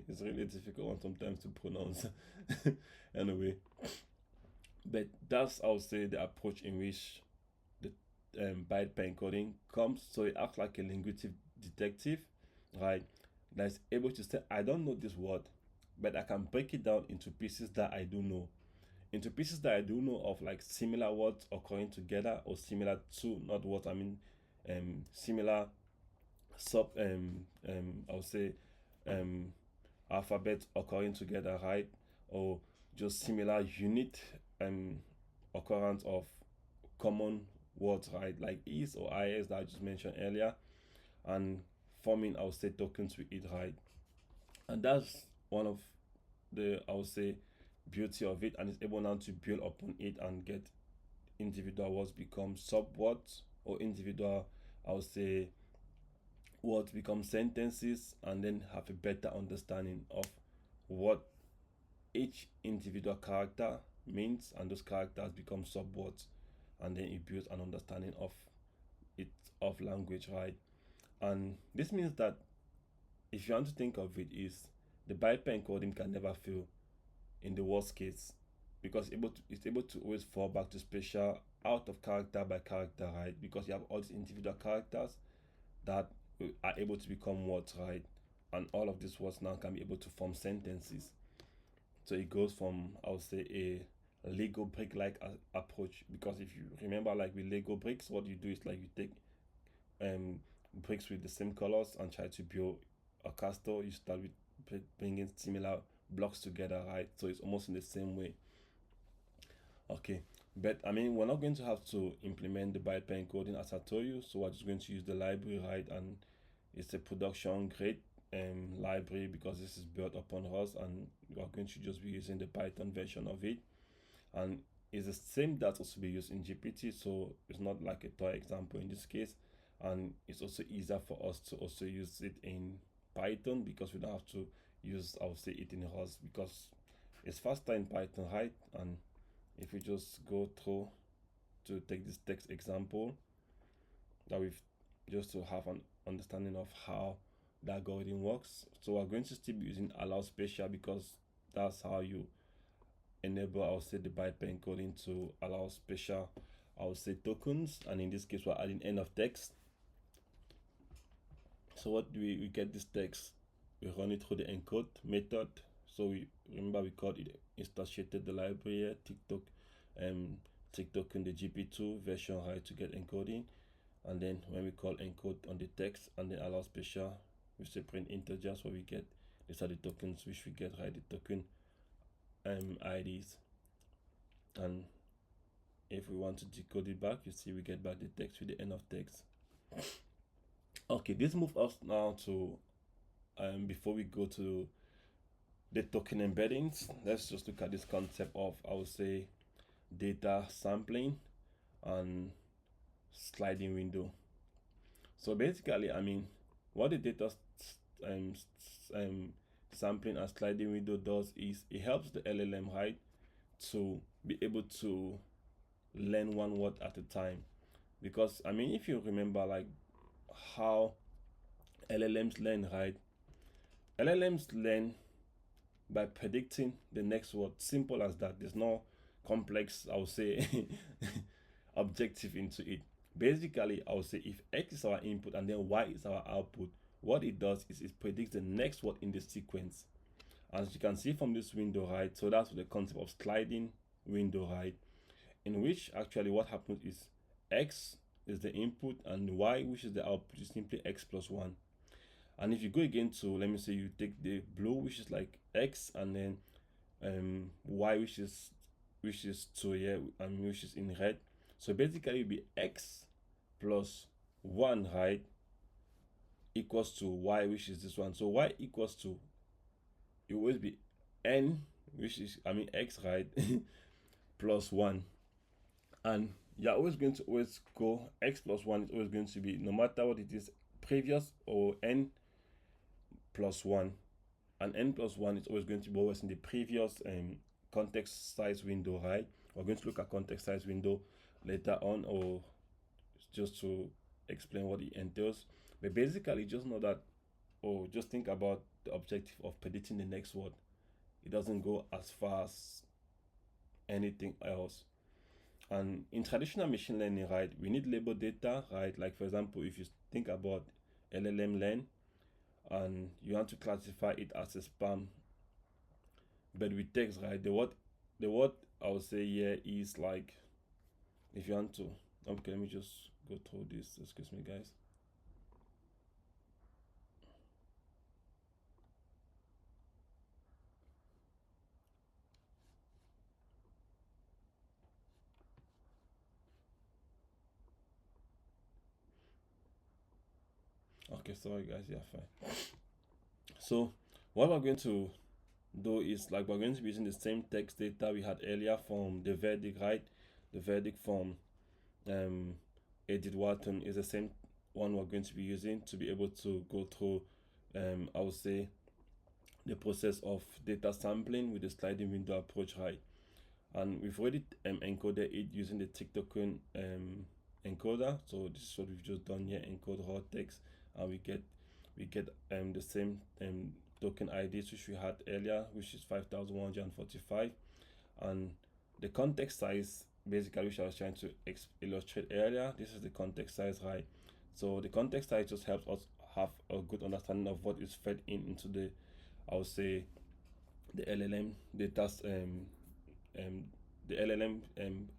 It's really difficult one sometimes to pronounce. Anyway, but that's, I would say, the approach in which the byte pair encoding comes. So it acts like a linguistic detective, right? That's able to say, I don't know this word, but I can break it down into pieces that I do know. Into pieces that I do know of, like similar words occurring together, or similar to, not what I mean, similar I would say, um alphabets occurring together, right? Or just similar unit occurrence of common words, right? Like is or is that I just mentioned earlier, and forming, I would say, tokens with it, right? And that's one of the, I would say, beauty of it, and it's able now to build upon it and get individual words become sub words, or individual, I would say, words become sentences, and then have a better understanding of what each individual character means, and those characters become subwords, and then it builds an understanding of it, of language, right? And this means that, if you want to think of it, is the byte pair encoding can never fail in the worst case, because it's able to always fall back to spatial out of character by character, right? Because you have all these individual characters that are able to become words, right? And all of these words now can be able to form sentences. So it goes from, I would say, a Lego brick like approach, because if you remember, like with Lego bricks, what you do is, like, you take um bricks with the same colors and try to build a castle. You start with bringing similar blocks together, right? So it's almost in the same way. Okay, but I mean, we're not going to have to implement the byte pair encoding as I told you, so we're just going to use the library, right? And it's a production grade library, because this is built upon Rust, and we're going to just be using the Python version of it. And it's the same that also be used in GPT, so it's not like a toy example in this case. And it's also easier for us to also use it in Python, because we don't have to use, I would say, it in Rust, because it's faster in Python, right? And if we just go through to take this text example that we've, just to have an understanding of how the algorithm works. So we're going to still be using allow spatial, because that's how you enable, I would say, the byte pair encoding to allow spatial, I would say, tokens. And in this case, we're adding end of text. So what do we get this text? We run it through the encode method. So we remember, we called it, instantiated the library here, TikTok in the GP2 version, right, to get encoding. And then when we call encode on the text and then allow spatial, we say print integers, what we get. These are the tokens which we get, right? The token IDs. And if we want to decode it back, you see we get back the text with the end of text. Okay, this moves us now to before we go to the token embeddings, let's just look at this concept of, I would say, data sampling and sliding window. So basically, I mean, what the data um, sampling and sliding window does is it helps the LLM, right, to be able to learn one word at a time. Because I mean, if you remember, like, how LLMs learn, right? LLMs learn by predicting the next word. Simple as that. There's no complex, I would say, objective into it. Basically, I would say, if X is our input and then Y is our output, what it does is it predicts the next word in the sequence. As you can see from this window, right? So that's the concept of sliding window, right? In which actually what happens is X is the input and Y, which is the output, is simply X plus 1. And if you go again to, let me say, you take the blue, which is like X, and then Y, which is 2 here, and which is in red. So basically it'll be X plus 1, right, equals to Y, which is this one. So Y equals to, it will always be N, which is, I mean, X, right, plus 1. And you're always going to always go, X plus 1 is always going to be, no matter what it is, previous or N plus 1. And N plus 1 is always going to be always in the previous context size window, right? We're going to look at context size window later on, or just to explain what it entails. But basically, just know that or just think about the objective of predicting the next word. It doesn't go as far as anything else. And in traditional machine learning, right, we need label data, right? Like for example, if you think about LLM learn and you want to classify it as a spam, but with text, right? The word I would say here is like, if you want to, okay, let me just go through this. Excuse me, guys. Okay, sorry guys, yeah, fine. So what we're going to do is like we're going to be using the same text data we had earlier from the verdict, right? The verdict from Edith Wharton is the same one we're going to be using to be able to go through I would say the process of data sampling with the sliding window approach, right? And we've already encoded it using the tick token encoder. So this is what we've just done here: encode raw text, and we get the same token IDs which we had earlier, which is 5,145, and the context size basically, which I was trying to illustrate earlier. This is the context size, right? So the context size just helps us have a good understanding of what is fed into the, I would say, the LLM data, um, the LLM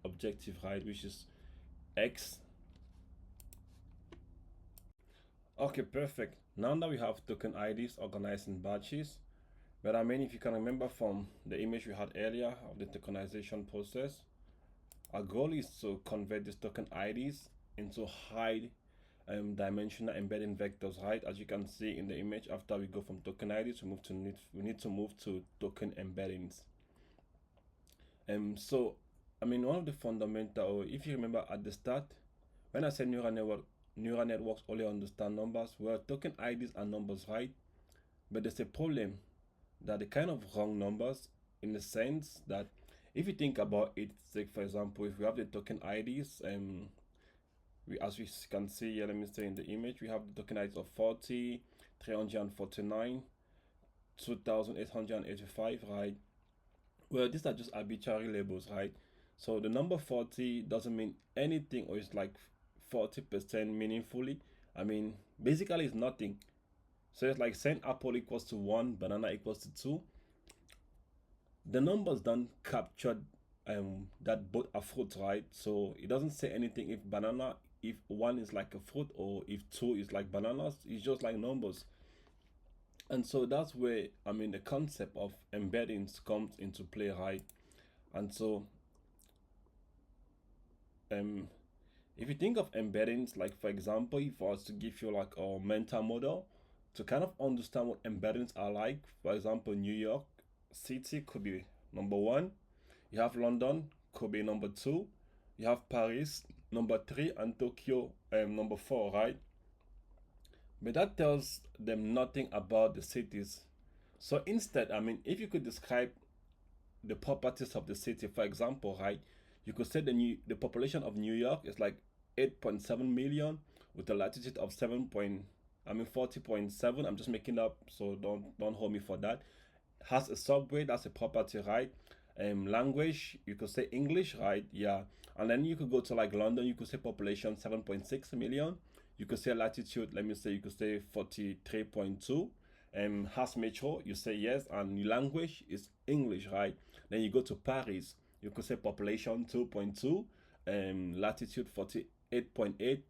objective, right, which is X. Okay, perfect. Now that we have token IDs organized in batches, but I mean, if you can remember from the image we had earlier of the tokenization process, our goal is to convert these token IDs into high dimensional embedding vectors, right? As you can see in the image, after we go from token IDs, we need to move to token embeddings. So I mean, one of the fundamental, if you remember at the start, when I said neural networks only understand numbers, well, token IDs are numbers, right? But there's a problem that the kind of wrong numbers, in the sense that if you think about it, like for example, if we have the token IDs, as we can see here, let me say in the image, we have the token IDs of 40, 349, 2,885, right? Well, these are just arbitrary labels, right? So the number 40 doesn't mean anything, or it's like 40% meaningfully. I mean, basically it's nothing. So it's like saying apple equals to 1, banana equals to 2. The numbers don't capture that both are fruits, right? So it doesn't say anything if 1 is like a fruit, or if 2 is like bananas. It's just like numbers. And so that's where, I mean, the concept of embeddings comes into play, right? And so if you think of embeddings, like for example, if I was to give you like a mental model to kind of understand what embeddings are like, for example, New York City could be number 1, you have London could be number 2, you have Paris number 3, and Tokyo number 4, right? But that tells them nothing about the cities. So instead, I mean, if you could describe the properties of the city, for example, right, you could say the population of New York is like 8.7 million with a latitude of 40.7. I'm just making up, so don't hold me for that. Has a subway, that's a property, right? Language, you could say English, right? Yeah. And then you could go to like London, you could say population 7.6 million. You could say latitude, let me say, you could say 43.2. Has metro, you say yes, and language is English, right? Then you go to Paris, you could say population 2.2, latitude 48.8,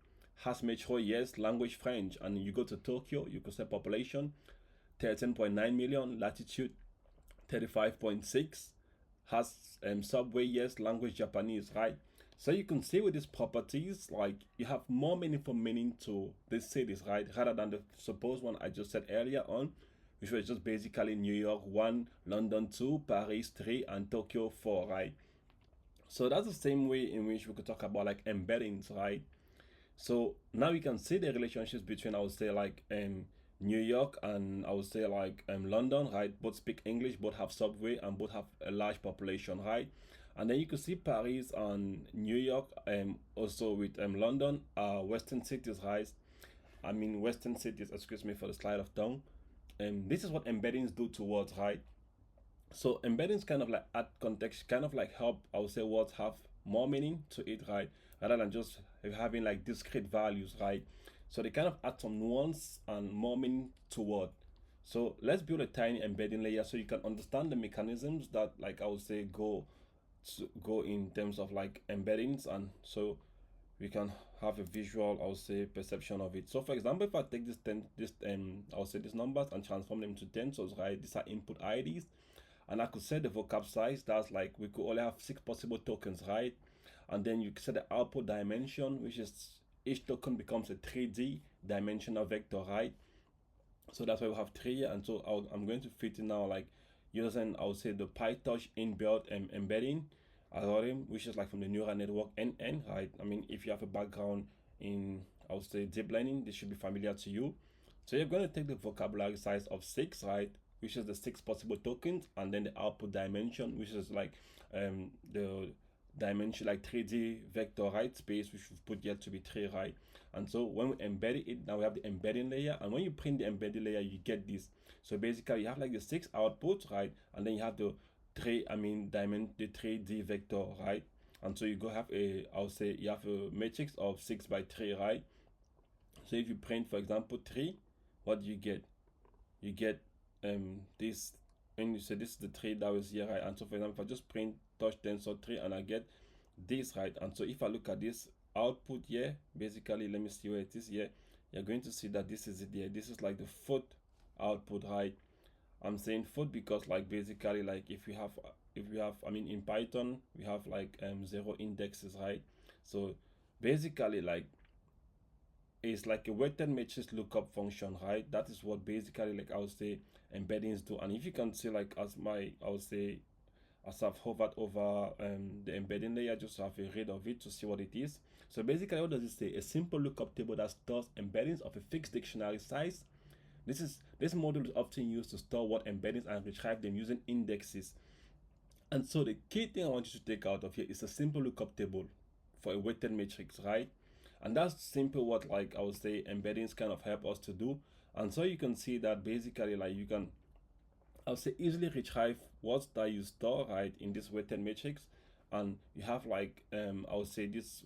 has metro, yes, language French. And you go to Tokyo, you could say population 13.9 million, latitude 35.6, has subway, yes, language Japanese, right? So you can see with these properties, like you have more meaningful meaning to these cities, right? Rather than the supposed one I just said earlier on, which was just basically New York 1, London 2, Paris 3, and Tokyo 4, right? So that's the same way in which we could talk about like embeddings, right? So now we can see the relationships between, I would say, like New York and I would say like London, right? Both speak English, both have subway, and both have a large population, right? And then you could see Paris and New York, also with London, Western cities, right? Western cities, excuse me for the slide of tongue. And this is what embeddings do to words, right? So embeddings kind of like add context, kind of like help, I would say, words have more meaning to it, right? Rather than just having like discrete values, right? So they kind of add some nuance and more meaning to word. So let's build a tiny embedding layer so you can understand the mechanisms that, like, I would say, go in terms of like embeddings, and so we can have a visual, I would say, perception of it. So for example, if I take I would say these numbers and transform them to tensors, right? These are input IDs, and I could set the vocab size. That's like we could only have 6 possible tokens, right? And then you set the output dimension, which is each token becomes a 3D dimensional vector, right? So that's why we have 3, and so I'm going to fit in now, like using, I would say, the PyTorch inbuilt embedding algorithm, which is like from the neural network NN, right? If you have a background in, I would say, deep learning, this should be familiar to you. So you're going to take the vocabulary size of 6, right, which is the 6 possible tokens, and then the output dimension, which is like the dimension, like 3D vector, right, space, which we've put here to be 3, right? And so when we embed it, now we have the embedding layer, and when you print the embedding layer, you get this. So basically you have like the 6 outputs, right, and then you have the the 3D vector, right? And so you go have a, I'll say, you have a matrix of 6 by 3, right? So if you print, for example, 3, what do you get? You get this, and you say this is the 3 that was here, right? And so for example, if I just print touch tensor 3 and I get this, right? And so if I look at this output here, basically, let me see where it is here. You're going to see that this is it here. This is like the fourth output, right? I'm saying fourth because, like, basically, like if we have in Python we have like 0 indexes, right? So basically, like, it's like a weighted matrix lookup function, right? That is what basically, like, I would say, embeddings do. And if you can see, like, I would say, as I've hovered over the embedding layer, just to have a read of it to see what it is. So basically, what does it say? A simple lookup table that stores embeddings of a fixed dictionary size. This module is often used to store word embeddings and retrieve them using indexes. And so the key thing I want you to take out of here is a simple lookup table for a weighted matrix, right? And that's simple what, like, I would say, embeddings kind of help us to do. And so you can see that basically, like, you can, I would say, easily retrieve words that you store, right, in this weighted matrix. And you have like I would say this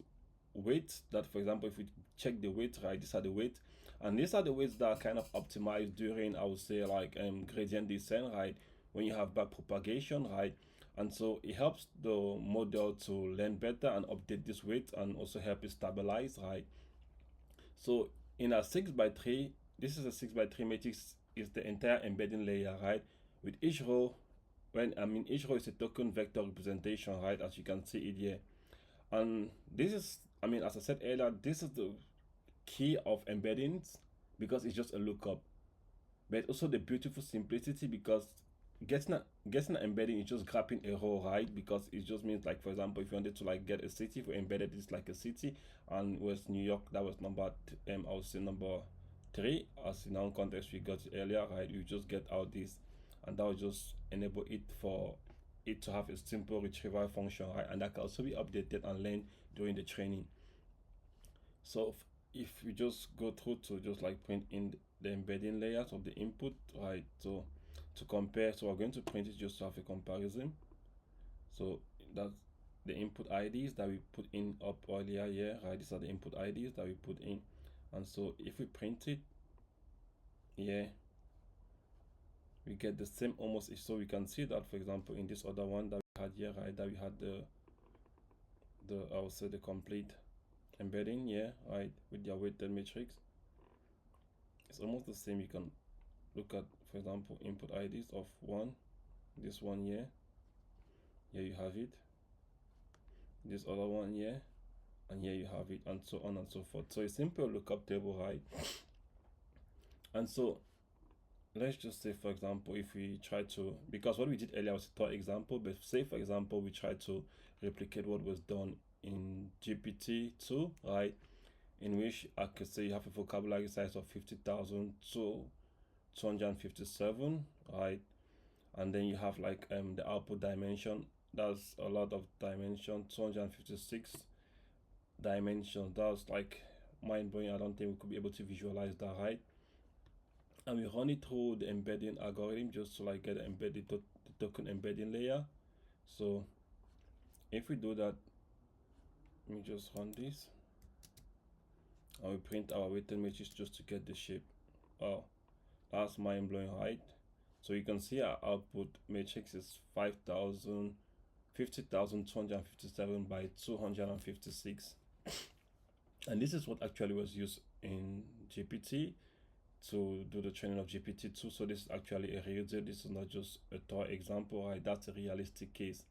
weight that, for example, if we check the weight, right, these are the weight, and these are the weights that are kind of optimized during, I would say, like gradient descent, right, when you have back propagation, right? And so it helps the model to learn better and update this weight, and also help it stabilize, right? So in a 6 by 3, this is a 6 by 3 matrix, is the entire embedding layer, right? With each row, each row is a token vector representation, right? As you can see it here. And this is, as I said earlier, this is the key of embeddings, because it's just a lookup. But also the beautiful simplicity, because getting an embedding is just grabbing a row, right? Because it just means, like, for example, if you wanted to like get a city, for embedded it's like a city, and was New York, that was I would say number 3, as in our context we got earlier, right? You just get out this, and that will just enable it for it to have a simple retrieval function, right? And that can also be updated and learned during the training. So if we just go through to just like print in the embedding layers of the input, right? So to compare, so we're going to print it just to have a comparison. So that's the input IDs that we put in up earlier here, right? These are the input IDs that we put in. And so if we print it, yeah, we get the same almost. So we can see that, for example, in this other one that we had here, right, that we had the I would say the complete embedding, yeah, right, with their weighted matrix. It's almost the same. You can look at, for example, input IDs of 1, this one here, here you have it, this other one here, and here you have it, and so on and so forth. So it's simple lookup table, right? And so let's just say, for example, if we try to, because what we did earlier was a thought example, but say, for example, we try to replicate what was done in GPT-2, right, in which I could say you have a vocabulary size of 50,000 to 257, right? And then you have like the output dimension, that's a lot of dimension, 256 dimensions. That's like mind-blowing. I don't think we could be able to visualize that, right? And we run it through the embedding algorithm just to like get the embedded the token embedding layer. So if we do that, let me just run this, and we print our weighted matrix just to get the shape. Oh, that's mind-blowing, right? So you can see our output matrix is 50,257 by 256, and this is what actually was used in GPT to do the training of GPT-2. So this is actually a real deal. This is not just a toy example, right? That's a realistic case.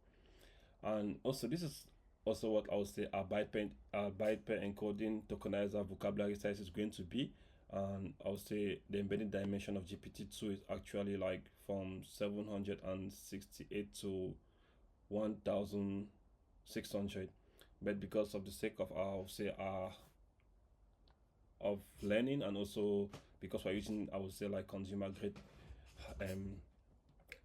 And also this is also what I would say our byte pair encoding tokenizer vocabulary size is going to be. And I would say the embedding dimension of GPT-2 is actually like from 768 to 1600. But because of the sake of I would say of learning, and also because we're using I would say like consumer grade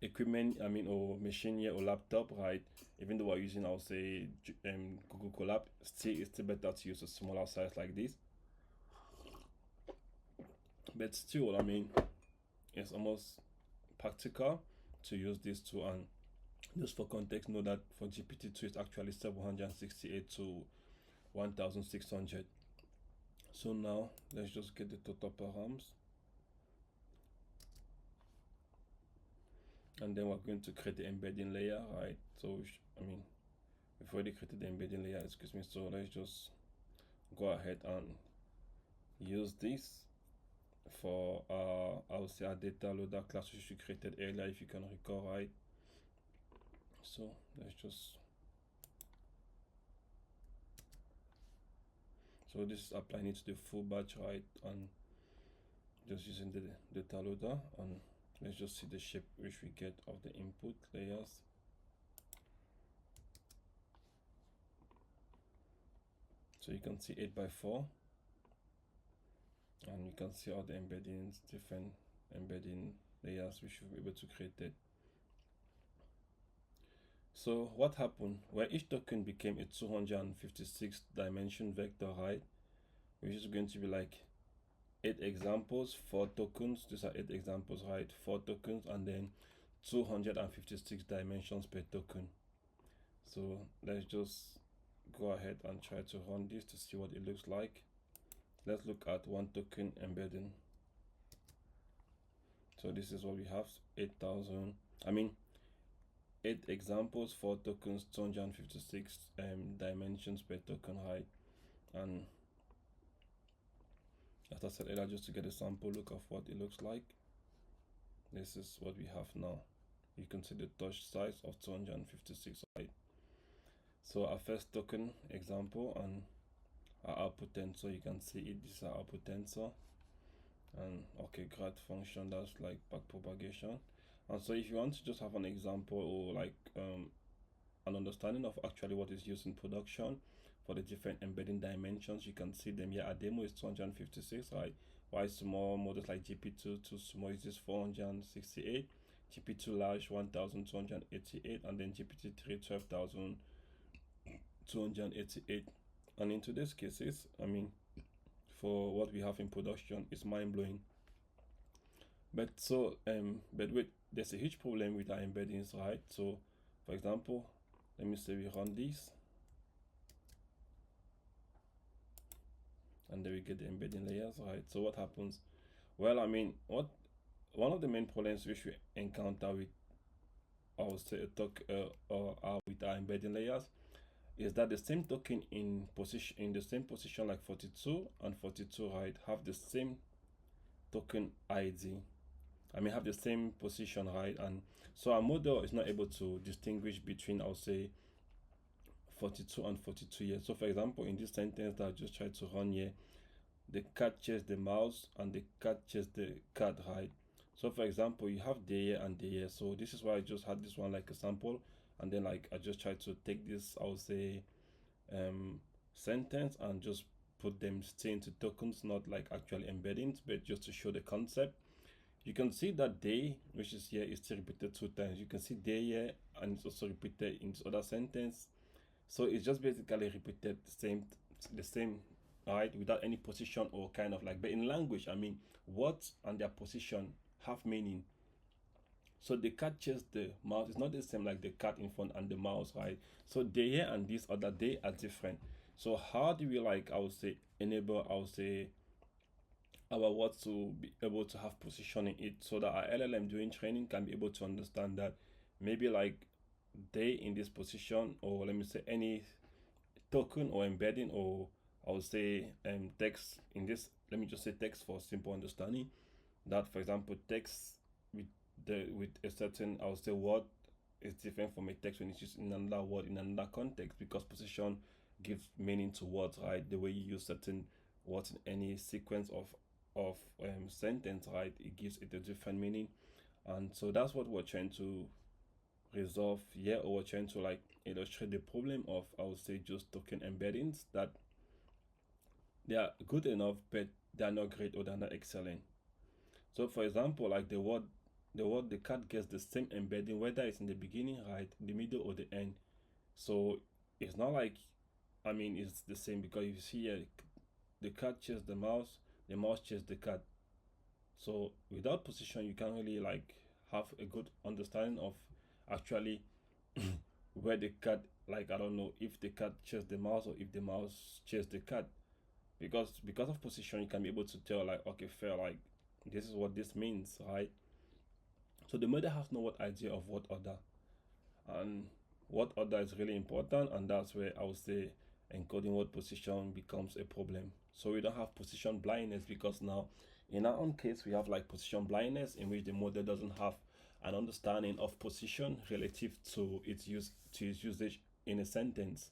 equipment, or machine here or laptop, right? Even though we're using I would say Google Colab, it's still better to use a smaller size like this. But still, it's almost practical to use this tool. And just for context, know that for GPT-2 it's actually 768 to 1600. So now let's just get the total params, and then we're going to create the embedding layer, right? So we've already created the embedding layer, excuse me. So let's just go ahead and use this for I would say our data loader class which we created earlier, if you can recall, right? So let's just, so this is applying it to the full batch, right? And just using the data loader, and let's just see the shape which we get of the input layers. So you can see 8 by 4, and you can see all the embeddings, different embedding layers which we'll be able to create it. So what happened? Where each token became a 256 dimension vector, right? Which is going to be like 8 examples, 4 tokens. These are 8 examples, right? 4 tokens, and then 256 dimensions per token. So let's just go ahead and try to run this to see what it looks like. Let's look at one token embedding. So this is what we have: 8 examples, 4 tokens, 256 dimensions per token, height. And as I said earlier, just to get a sample look of what it looks like, this is what we have now. You can see the touch size of 256, right? So our first token example and our output tensor, you can see it. This is our output tensor, and okay, grad function, that's like backpropagation. And so if you want to just have an example or like an understanding of actually what is used in production for the different embedding dimensions, you can see them here. Our demo is 256, right? Why small models like GP2 too small is this 468, GP2 large 1288, and then GPT-3 12,288. And in today's cases, for what we have in production, is mind-blowing. But so but wait, there's a huge problem with our embeddings, right? So for example, let me say we run this, and then we get the embedding layers, right? So what happens? Well, one of the main problems which we encounter with, I would say, with our embedding layers, is that the same token in the same position like 42 and 42, right, have the same token ID. Have the same position, right? And so our model is not able to distinguish between, I'll say, 42 and 42 here. So for example, in this sentence that I just tried to run here, the cat chased the mouse and the cat chased the cat, right? So for example, you have the here and the here. So this is why I just had this one like a sample, and then like I just tried to take this, I would say, sentence and just put them still into tokens, not like actually embeddings, but just to show the concept. You can see that day, which is here, is still repeated 2 times. You can see day here, and it's also repeated in this other sentence. So it's just basically repeated the same right, without any position or kind of like. But in language, I mean, words and their position have meaning. So the cat chased the mouse. It's not the same like the cat in front and the mouse, right? So they here and this other they are different. So how do we like, I would say, enable, I would say, our words to be able to have position in it, so that our LLM doing training can be able to understand that maybe like they in this position, or let me say any token or embedding, or I would say text in this, let me just say text for simple understanding, that for example text with with a certain, I would say, word is different from a text when it's used in another word in another context, because position gives meaning to words, right? The way you use certain words in any sequence of sentence, right, it gives it a different meaning. And so that's what we're trying to resolve here, or we're trying to like illustrate the problem of, I would say, just token embeddings, that they are good enough but they are not great or they're not excellent. So for example, like the cat gets the same embedding whether it's in the beginning, right, the middle, or the end. So it's not like, I mean, it's the same, because you see here, the cat chases the mouse chases the cat. So without position, you can't really like have a good understanding of actually where the cat, like, I don't know if the cat chases the mouse or if the mouse chases the cat, because of position you can be able to tell like, okay, fair, like this is what this means, right? So the model has no what idea of what order, and what order is really important, and that's where I would say encoding what position becomes a problem. So we don't have position blindness, because now in our own case we have like position blindness, in which the model doesn't have an understanding of position relative to its usage in a sentence.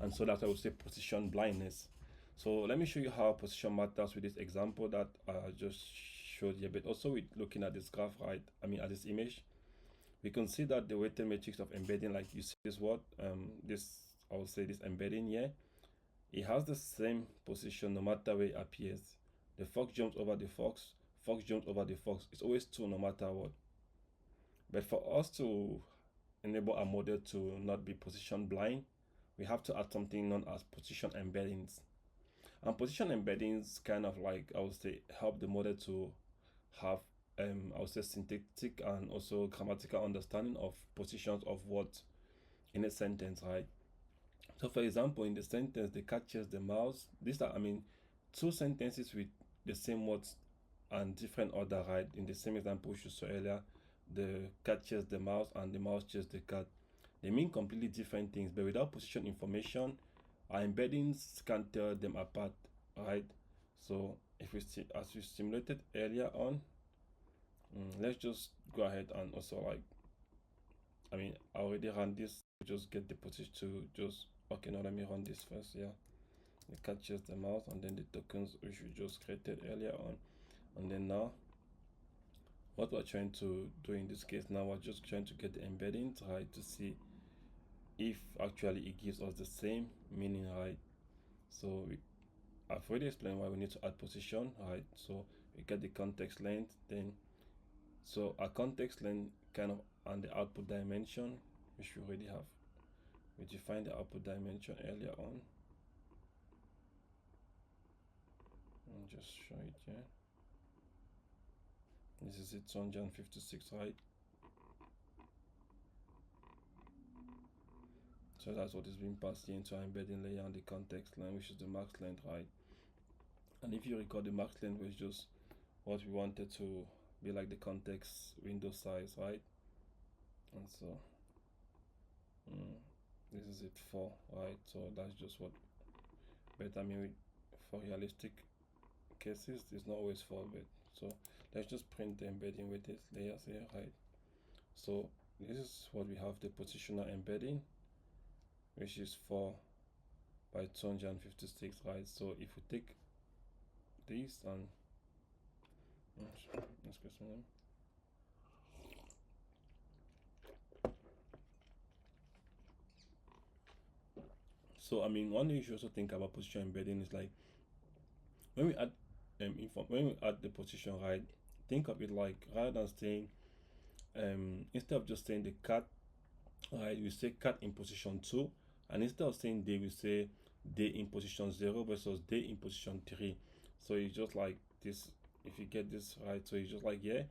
And so that's why I would say position blindness. So let me show you how position matters with this example that I just showed you, but also with looking at this graph, right, I mean at this image, we can see that the weighted matrix of embedding, like you see this word, this, I would say, this embedding here, it has the same position no matter where it appears. The fox jumps over the fox jumps over the fox. It's always 2 no matter what. But for us to enable our model to not be position blind, we have to add something known as position embeddings. And position embeddings kind of like, I would say, help the model to have I would say syntactic and also grammatical understanding of positions of words in a sentence, right? So for example, in the sentence the cat chases the mouse, these are, I mean, 2 sentences with the same words and different order, right? In the same example we saw earlier, the cat chases the mouse and the mouse chases the cat. They mean completely different things, but without position information, our embeddings can't tell them apart, right? So if we see, as we simulated earlier on, let's just go ahead and also like, I mean, I already ran this, just get the position to just, okay, now let me run this first. Yeah, it catches the mouse and then the tokens which we just created earlier on. And then now what we're trying to do in this case, now we're just trying to get the embedding, right, to see if actually it gives us the same meaning, right? So I've already explained why we need to add position, right? So we get the context length, then so our context length kind of, and the output dimension, which we already have. We defined the output dimension earlier on. I'll just show it here. This is it, 256, right? So that's what is being passed here into our embedding layer and the context length, which is the max length, right? And if you recall, the max length was just what we wanted to be like the context window size, right? And so this is it for, right? So that's just what, but I mean, for realistic cases, it's not always for, but so let's just print the embedding with these layers here, right? So this is what we have, the positional embedding, which is 4 by 256, right? So if we take this and let's get some name. So I mean, one thing you should also think about position embedding is like when we add when we add the position, right, think of it like, rather than saying instead of just saying the cat, right, we say cat in position 2, and instead of saying day we say day in position 0 versus day in position 3. So it's just like this. If you get this right, so it's just like, yeah,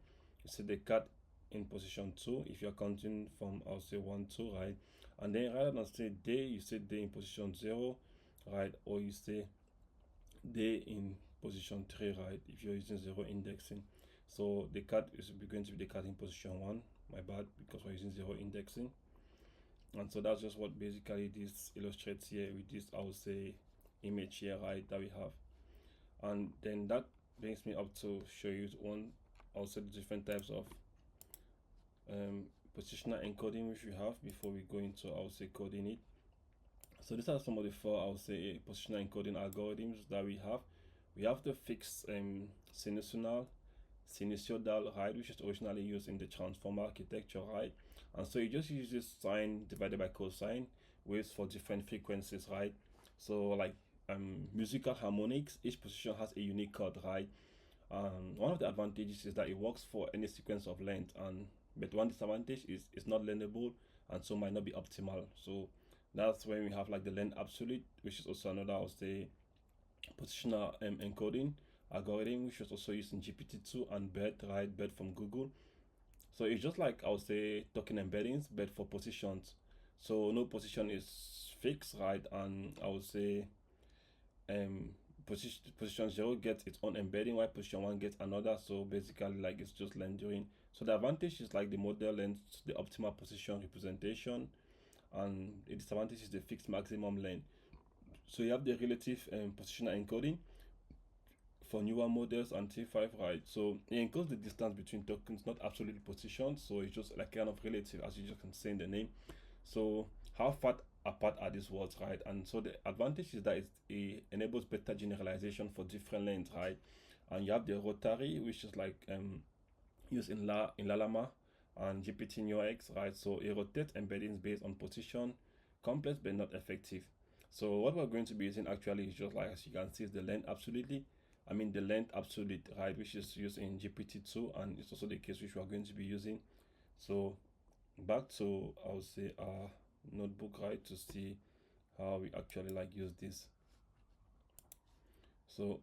you see the cat in position 2 if you're counting from, I'll say 1 2, right? And then rather than say day, you say day in position 0, right? Or you say day in position 3, right? If you're using 0 indexing. So the cat is going to be the cat in position 1, my bad, because we're using 0 indexing. And so that's just what basically this illustrates here with this, I would say, image here, right, that we have. And then that brings me up to show you one, also the different types of positional encoding which we have before we go into, I would say, coding it. So these are some of the four, I would say, positional encoding algorithms that we have. We have the fixed sinusoidal, right, which is originally used in the transformer architecture, right? And so it just uses sine divided by cosine waves for different frequencies, right? So like musical harmonics, each position has a unique chord, right? One of the advantages is that it works for any sequence of length, and but one disadvantage is it's not learnable and so might not be optimal. So that's when we have like the length absolute, which is also another, I would say, positional encoding algorithm, which was also used in GPT-2 and BERT, right? BERT from Google. So it's just like, I would say, token embeddings, but for positions. So no position is fixed, right? And I would say um position 0 gets its own embedding while position 1 gets another. So basically, like, it's just rendering. So the advantage is like the model length, the optimal position representation, and the disadvantage is the fixed maximum length. So you have the relative positional encoding for newer models and T5, right? So it encodes the distance between tokens, not absolute position. So it's just like kind of relative, as you just can say in the name. So how far apart are these words, right? And so the advantage is that it enables better generalization for different lengths, right? And you have the rotary, which is like used in Llama and GPT Neo X, right? So it rotates embeddings based on position, complex but not effective. So what we're going to be using actually is just like, as you can see, is the length absolutely. I mean the length absolute, right, which is used in GPT-2, and it's also the case which we are going to be using. So back to, I would say, our notebook, right, to see how we actually like use this. So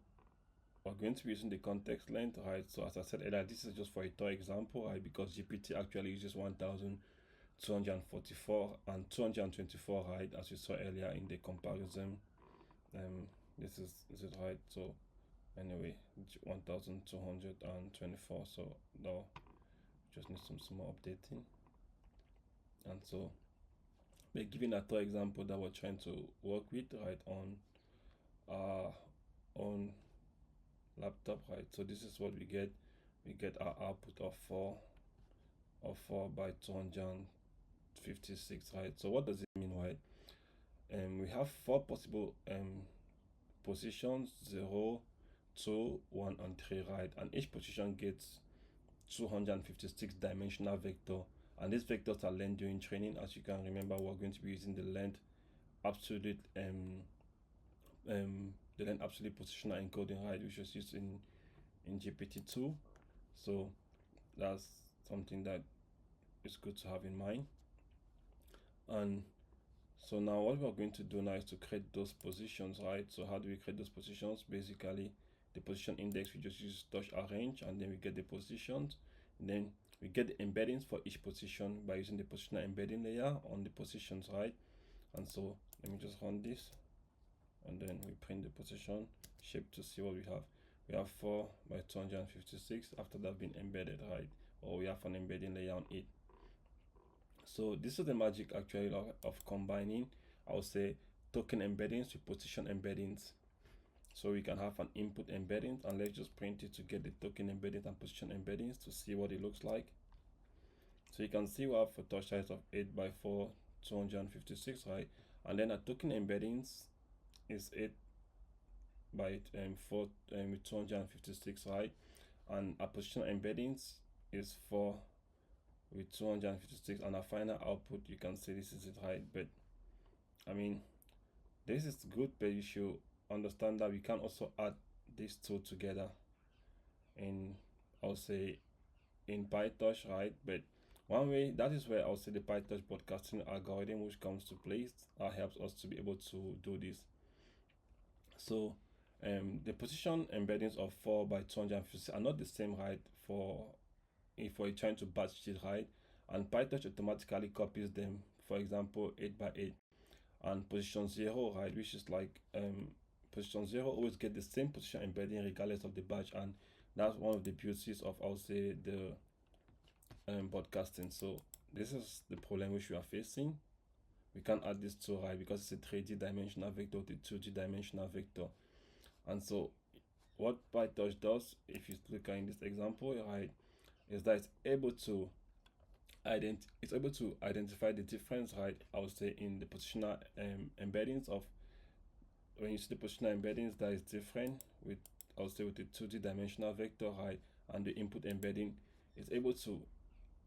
we're going to be using the context length, right? So as I said earlier, this is just for a toy example, right? Because GPT actually uses 1244 and 224, right? As we saw earlier in the comparison. This is it, right? So anyway, 1224. So now just need some small updating. And so we're giving a toy example that we're trying to work with, right, on laptop, right? So this is what we get. We get our output of 4 by 256, right? So what does it mean, right? We have 4 possible positions, 0, 2, 1, and 3, right? And each position gets 256 dimensional vector, and these vectors are learned during training. As you can remember, we're going to be using the length absolute positional encoding, right, which was used in GPT-2. So that's something that is good to have in mind. And so now what we're going to do now is to create those positions, right? So how do we create those positions? Basically, the position index, we just use touch arrange, and then we get the positions. And then we get the embeddings for each position by using the positional embedding layer on the positions, right? And so let me just run this, and then we print the position shape to see what we have. We have 4 by 256 after that being embedded, right? Or we have an embedding layer on it. So this is the magic actually of combining, I would say, token embeddings with position embeddings. So we can have an input embedding, and let's just print it to get the token embeddings and position embeddings to see what it looks like. So you can see we have a touch size of 8 by 4, 256, right? And then a token embeddings is 8 by 4 with 256, right? And a position embeddings is 4 with 256, and our final output, you can see this is it, right? But I mean, this is good, but you should understand that we can also add these two together in, I'll say, in PyTorch, right? But one way, that is where I'll say the PyTorch broadcasting algorithm which comes to place, helps us to be able to do this. So the position embeddings of 4 by 256 are not the same, right? For if we're trying to batch it, right? And PyTorch automatically copies them, for example, 8 by 8. And position 0, right, which is like position 0 always get the same position embedding regardless of the batch. And that's one of the beauties of, I'll say, the broadcasting. So this is the problem which we are facing. We can't add this to, right, because it's a 3D dimensional vector to 2D dimensional vector. And so what PyTorch does, if you look at in this example, right, is that it's able to identify the difference, right, I would say, in the positional embeddings of, when you see the positional embeddings that is different with, I would say, with the 2D dimensional vector, right, and the input embedding, it's able to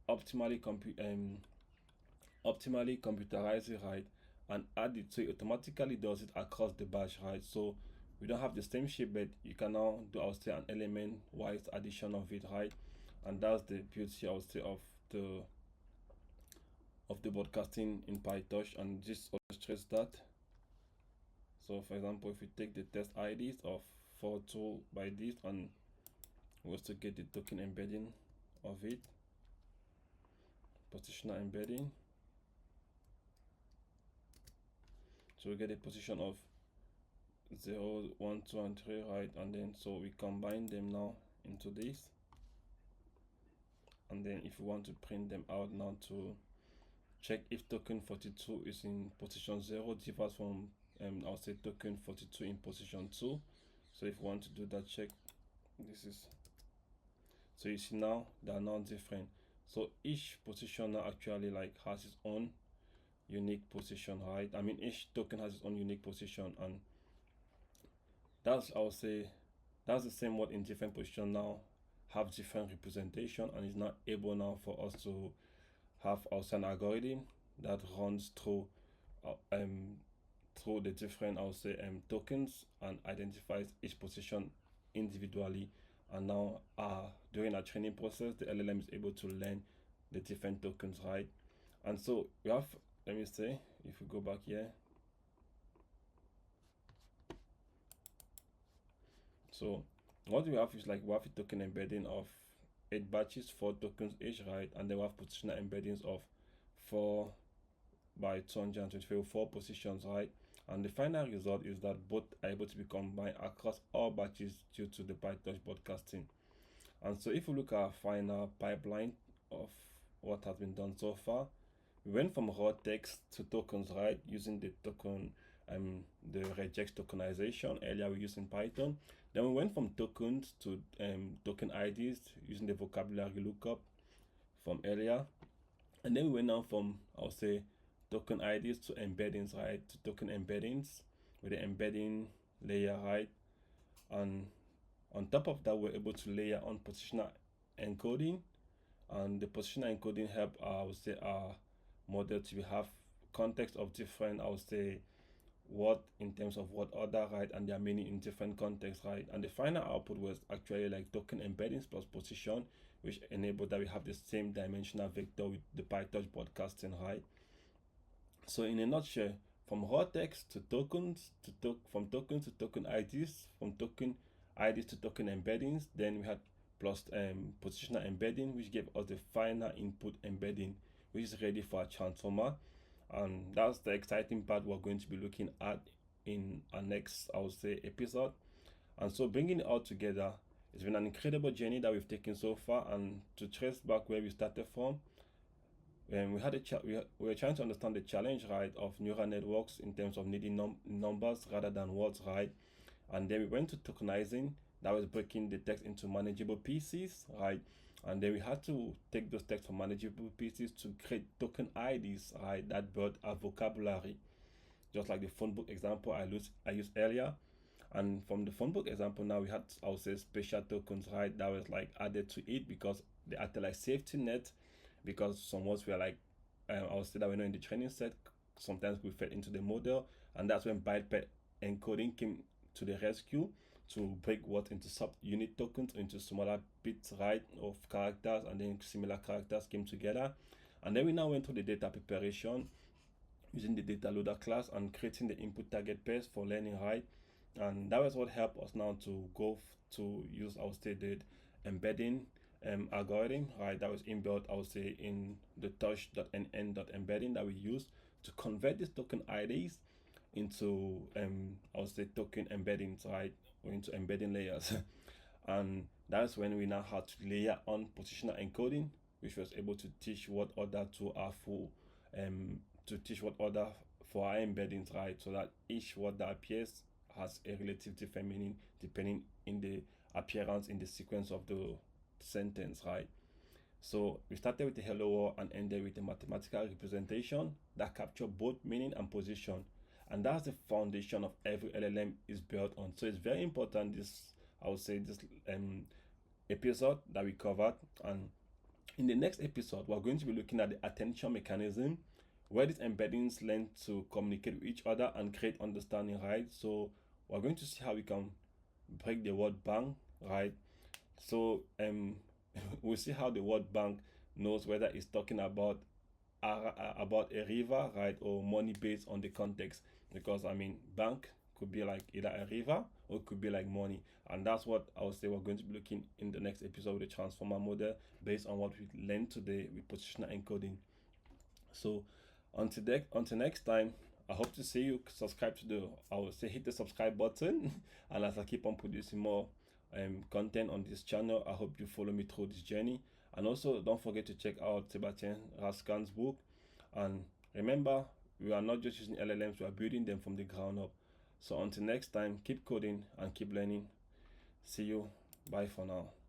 optimally computerize it, right, and add it, so it automatically does it across the batch, right? So we don't have the same shape, but you can now do, I would say, an element wise addition of it, right? And that's the beauty, I would say, of the broadcasting in PyTorch, and this illustrates that. So for example, if we take the test IDs of 4 by this, and we also get the token embedding of it, positional embedding. So we get a position of 0, 1, 2, and 3, right? And then so we combine them now into this. And then if we want to print them out now to check if token 42 is in position 0, differs from I'll say token 42 in position 2. So if we want to do that check, this is, so you see now they are now different. So each position now actually like has its own unique position, right? I mean, each token has its own unique position, and that's, I would say, that's the same word in different position now have different representation, and is not able now for us to have also an algorithm that runs through the different, I would say, tokens, and identifies each position individually. And now during our training process, the LLM is able to learn the different tokens, right? And so we have, let me say, if we go back here, so what we have is like we have a token embedding of 8 batches, 4 tokens each, right? And then we have positional embeddings of 4 by 224, 4 positions, right? And the final result is that both are able to be combined across all batches due to the PyTorch broadcasting. And so if we look at our final pipeline of what has been done so far, we went from raw text to tokens, right? Using the token, the regex tokenization earlier we used in Python. Then we went from tokens to token IDs using the vocabulary lookup from earlier. And then we went on from, I'll say, token IDs to embeddings, right? To token embeddings with the embedding layer, right? And on top of that, we're able to layer on positional encoding, and the positional encoding help, I would say, our model to have context of different, I would say, what in terms of what order, right? And there are many in different contexts, right? And the final output was actually like token embeddings plus position, which enabled that we have the same dimensional vector with the PyTorch broadcasting, right? So in a nutshell, from raw text to tokens from tokens to token IDs, from token IDs to token embeddings, then we had plus positional embedding, which gave us the final input embedding, which is ready for a transformer. And that's the exciting part we're going to be looking at in our next, I would say, episode. And so bringing it all together, it's been an incredible journey that we've taken so far. And to trace back where we started from, we had we were trying to understand the challenge, right, of neural networks in terms of needing numbers rather than words, right? And then we went to tokenizing, that was breaking the text into manageable pieces, right? And then we had to take those text from manageable pieces to create token IDs, right, that built a vocabulary, just like the phone book example I used earlier. And from the phone book example, now we had, I would say, special tokens, right, that was like added to it because they acted like safety net, because some words were like, I would say that we're not in the training set, sometimes we fed into the model, and that's when bytecode encoding came to the rescue to break words into sub-unit tokens into smaller bits, right, of characters, and then similar characters came together. And then we now went through the data preparation using the data loader class and creating the input target pairs for learning, right? And that was what helped us now to go to use, I would say, the embedding algorithm, right? That was inbuilt, I would say, in the touch.nn.embedding that we use to convert these token IDs into I would say token embeddings, right? Or into embedding layers. And that's when we now had to layer on positional encoding, which was able to teach what order to our full to teach what order for our embeddings, right? So that each word that appears has a relative different meaning depending in the appearance in the sequence of the sentence, right? So we started with the hello world and ended with a mathematical representation that capture both meaning and position. And that's the foundation of every LLM is built on. So it's very important, this, I would say, this episode that we covered. And in the next episode, we're going to be looking at the attention mechanism, where these embeddings learn to communicate with each other and create understanding, right? So we're going to see how we can break the word bank, right? So we'll see how the word bank knows whether it's talking about a river, right, or money based on the context. Because I mean, bank could be like either a river or it could be like money, and that's what I would say we're going to be looking in the next episode with the transformer model based on what we learned today with positional encoding. So until next time, I hope to see you. Subscribe to the, I would say, hit the subscribe button, and as I keep on producing more content on this channel, I hope you follow me through this journey. And also, don't forget to check out Sebastian Raskan's book. And remember, we are not just using LLMs; we are building them from the ground up. So until next time, keep coding and keep learning. See you. Bye for now.